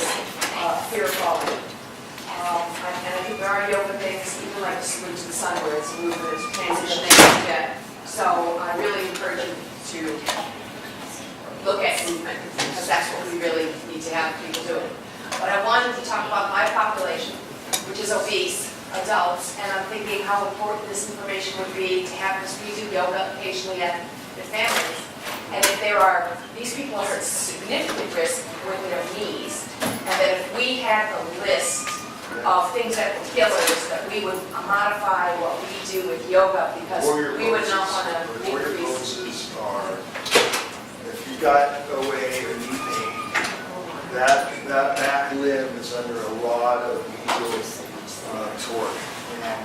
fear of falling. And I think there are yoga things, even like Salute to the Sun, where it's a movement, it's a transition they can get. So I really encourage you to look at movement, because that's what we really need to have people doing. But I wanted to talk about my population, which is obese adults, and I'm thinking how important this information would be to have us redo yoga occasionally at the families. And if there are, these people are at significant risk with their knees, and that if we had the list of things that would kill us, that we would modify what we do with yoga, because we would not want to Warrior increase. poses are, if you've got OA or knee pain, that back limb is under a lot of medial torque. And,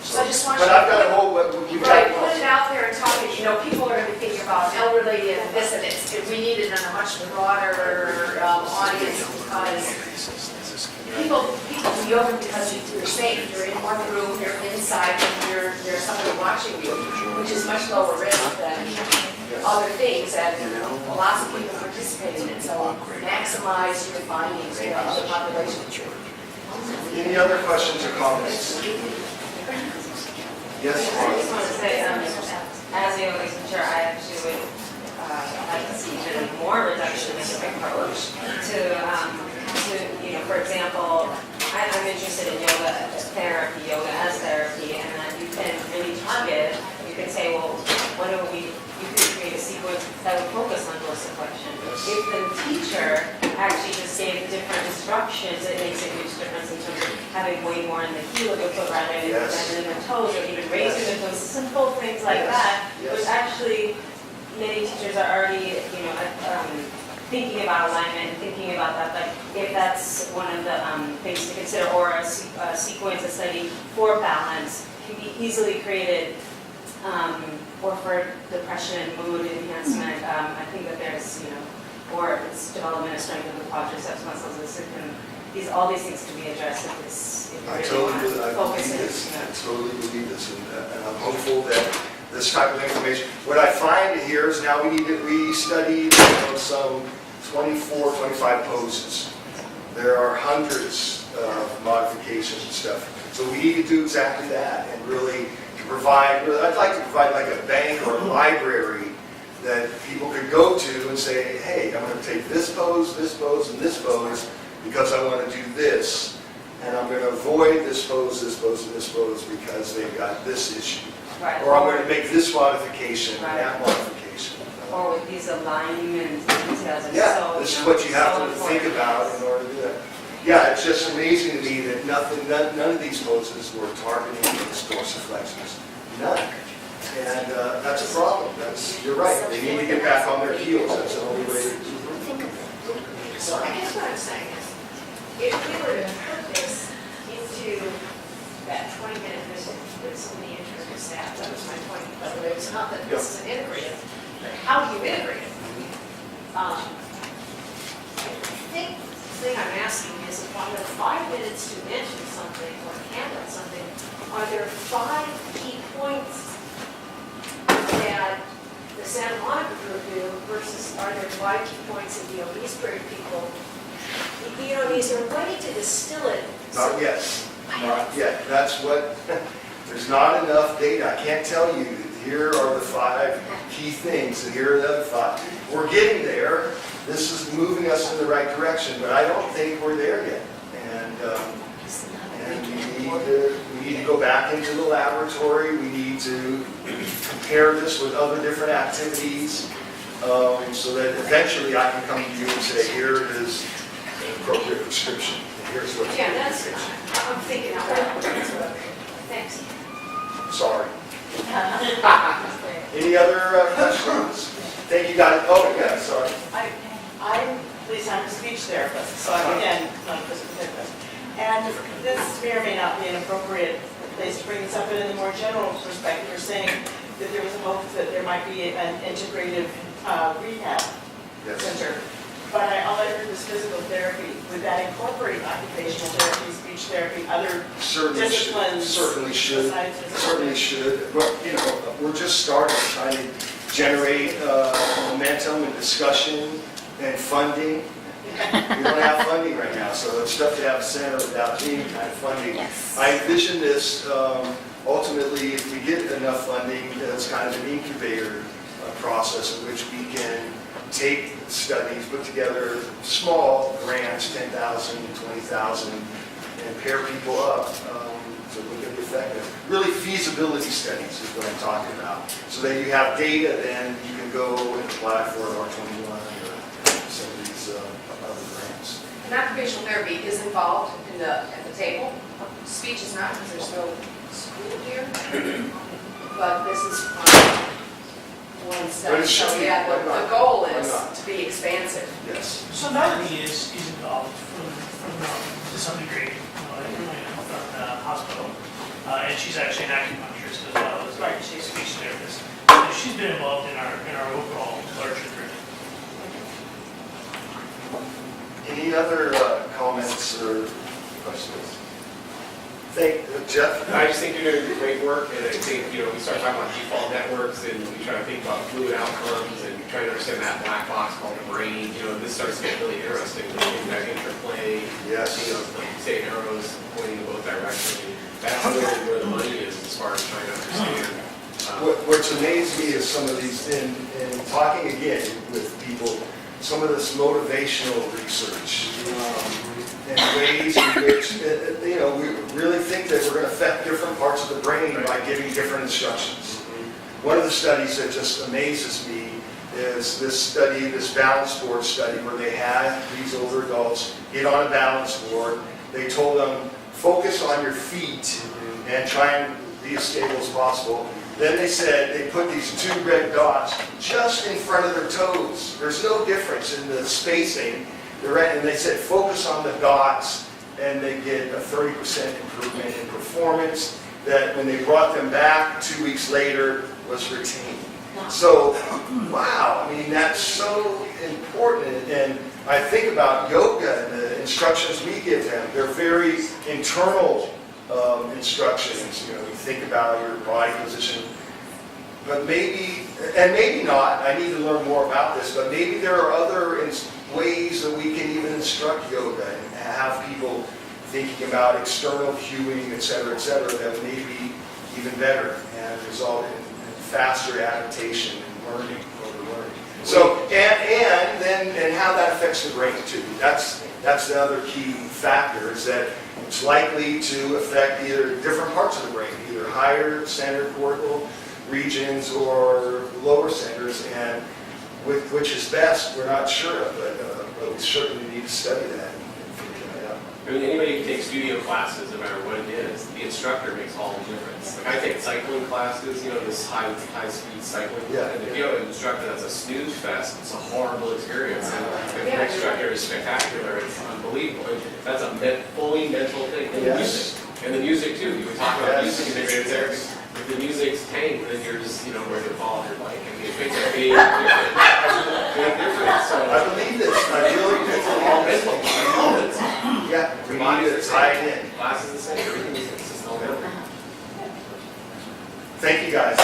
So I just want but you to I've got a whole, we've Right, got. put it out there and talk it, people are going to be thinking about elderly and this and this. If we need it in a much broader audience, because people's yoga because you're safe, you're in one room, you're inside, and there's somebody watching you, which is much lower risk than other things, and lots of people participate in it, so maximize your findings, you know, the population. Any other questions or comments? Yes, I Mark? just want to say, as a yoga teacher, I actually would like to see even more reductionist approach to, you know, for example, I'm interested in yoga therapy, yoga as therapy, and that you can really target, you can say, well, you could create a sequence that would focus on dorsiflexion. If the teacher actually just gave different instructions, it makes a huge difference in terms of having way more in the heel of the foot rather than in the toes, or even raising the toes, simple things like that, which actually many teachers are already, you know, thinking about alignment and thinking about that, but if that's one of the things to consider, or a sequence, a study for balance can be easily created, or for depression, mood enhancement, I think that there's, you know, or it's development and strength of the quadriceps muscles, all these things can be addressed if it's, if I you totally really believe, want to I focus believe it. this, Yeah. I totally believe this, and I'm hopeful that this type of information, what I find here is now we studied, you know, some 24, 25 poses. There are hundreds of modifications and stuff. So we need to do exactly that and really provide, I'd like to provide like a bank or a library that people could go to and say, hey, I'm going to take this pose, and this pose, because I want to do this. And I'm going to avoid this pose, and this pose because they've got this issue. Right. Or I'm going to make this modification and that Right. modification. Or with these alignment details. It's Yeah, so, this is you know, what you have so to think important. about in order to do that. Yeah, it's just amazing to me that none of these poses were targeting these dorsiflexors. None. And that's a problem. You're right. They need to get back on their heels. That's the only way to So I guess what I'm saying is, if we were to put this into that 20-minute visit with some of the integrative staff, that was my point, by the way, it's not that this is an integrative, but how do you integrate it? I think the thing I'm asking is, if on the 5 minutes to mention something or handle something, are there 5 key points that the Santa Monica group do versus are there 5 key points that the Leesburg people, you know, is there a way to distill it? Not yet. Not yet. That's what, there's not enough data. I can't tell you, here are the 5 key things, and here are the other 5. We're getting there. This is moving us in the right direction, but I don't think we're there yet. And we need to go back into the laboratory. We need to compare this with other different activities, so that eventually I can come to you and say, here is an appropriate prescription. Here's what you Yeah, need to that's, fix. I'm thinking out loud. That's what I'm- Thanks. Sorry. Any other questions? Thank you guys. Oh, yeah, sorry. I'm Lisa, I'm a speech therapist, so I'm again not a physical therapist. And this may or may not be an appropriate place to bring this up, but in a more general perspective, you're saying that there was a hope that there might be an integrative rehab Yes. center. But all I heard was physical therapy. Would that incorporate occupational therapy, speech therapy, other Certainly should. disciplines? Certainly should. besides physical Certainly should. But, you know, we're just starting, trying to generate momentum and discussion and funding. We don't have funding right now, so it's tough to have a center without any kind of funding. I envision this, ultimately, if we get enough funding, as kind of an incubator process in which we can take studies, put together small grants, 10,000, 20,000, and pair people up to look at the effectiveness. Really feasibility studies is what I'm talking about. So that you have data, then you can go and apply for an R21 or some of these other grants. And occupational therapy is involved at the table. Speech is not, because there's no school here. But this is one But study. it should So be. yeah, Why the not? goal Why is not? to be expansive. Yes. So Melanie is involved to some degree, from the hospital, and she's actually an acupuncturist as well as a speech therapist. So she's been involved in our overall larger curriculum. Any other comments or questions? Jeff? I just think you're doing great work, and I think, you know, we start talking about default networks, and we try to think about fluid outcomes, and try to understand that black box called the brain. You know, this starts to get really interesting, when you think about interplay, Yes. you know, like you say, arrows pointing in both directions. That's really where the money is as far as trying to understand. What's amazed me is some of these, in talking again with people, some of this motivational research, and ways in which, you know, we really think that we're going to affect different parts of the brain by giving different instructions. One of the studies that just amazes me is this study, this balance board study, where they had these older adults get on a balance board. They told them, focus on your feet and try and be as stable as possible. Then they said they put these 2 red dots just in front of their toes. There's no difference in the spacing. And they said focus on the dots, and they get a 30% improvement in performance that when they brought them back 2 weeks later was retained. So, wow, I mean, that's so important. And I think about yoga and the instructions we give them. They're very internal instructions. You know, you think about your body position. But maybe, and maybe not, I need to learn more about this, but maybe there are other ways that we can even instruct yoga and have people thinking about external cueing, et cetera, that may be even better and result in faster adaptation and learning over learning. So, and how that affects the brain too. That's the other key factor, is that it's likely to affect either different parts of the brain, either higher center cortical regions or lower centers, and which is best, we're not sure of, but we certainly need to study that and figure that out. I mean, anybody who takes studio classes, no matter what it is, the instructor makes all the difference. Like I take cycling classes, you know, this high-speed cycling. Yeah. And if you have an instructor that's a snooze fest, it's a horrible experience. And if your instructor is spectacular, it's unbelievable. And that's a fully mental thing. And Yes. the music too. You were talking about Yes. music integrated therapy. If the music's tanked, then you're just, you know, ready to fall off your bike. I mean, it makes a big difference. Big difference. So I believe this. I really think it's all mental. yeah, we Your need body's to the tie same. it in. Class is the same. Everything is just all mental. Thank you guys.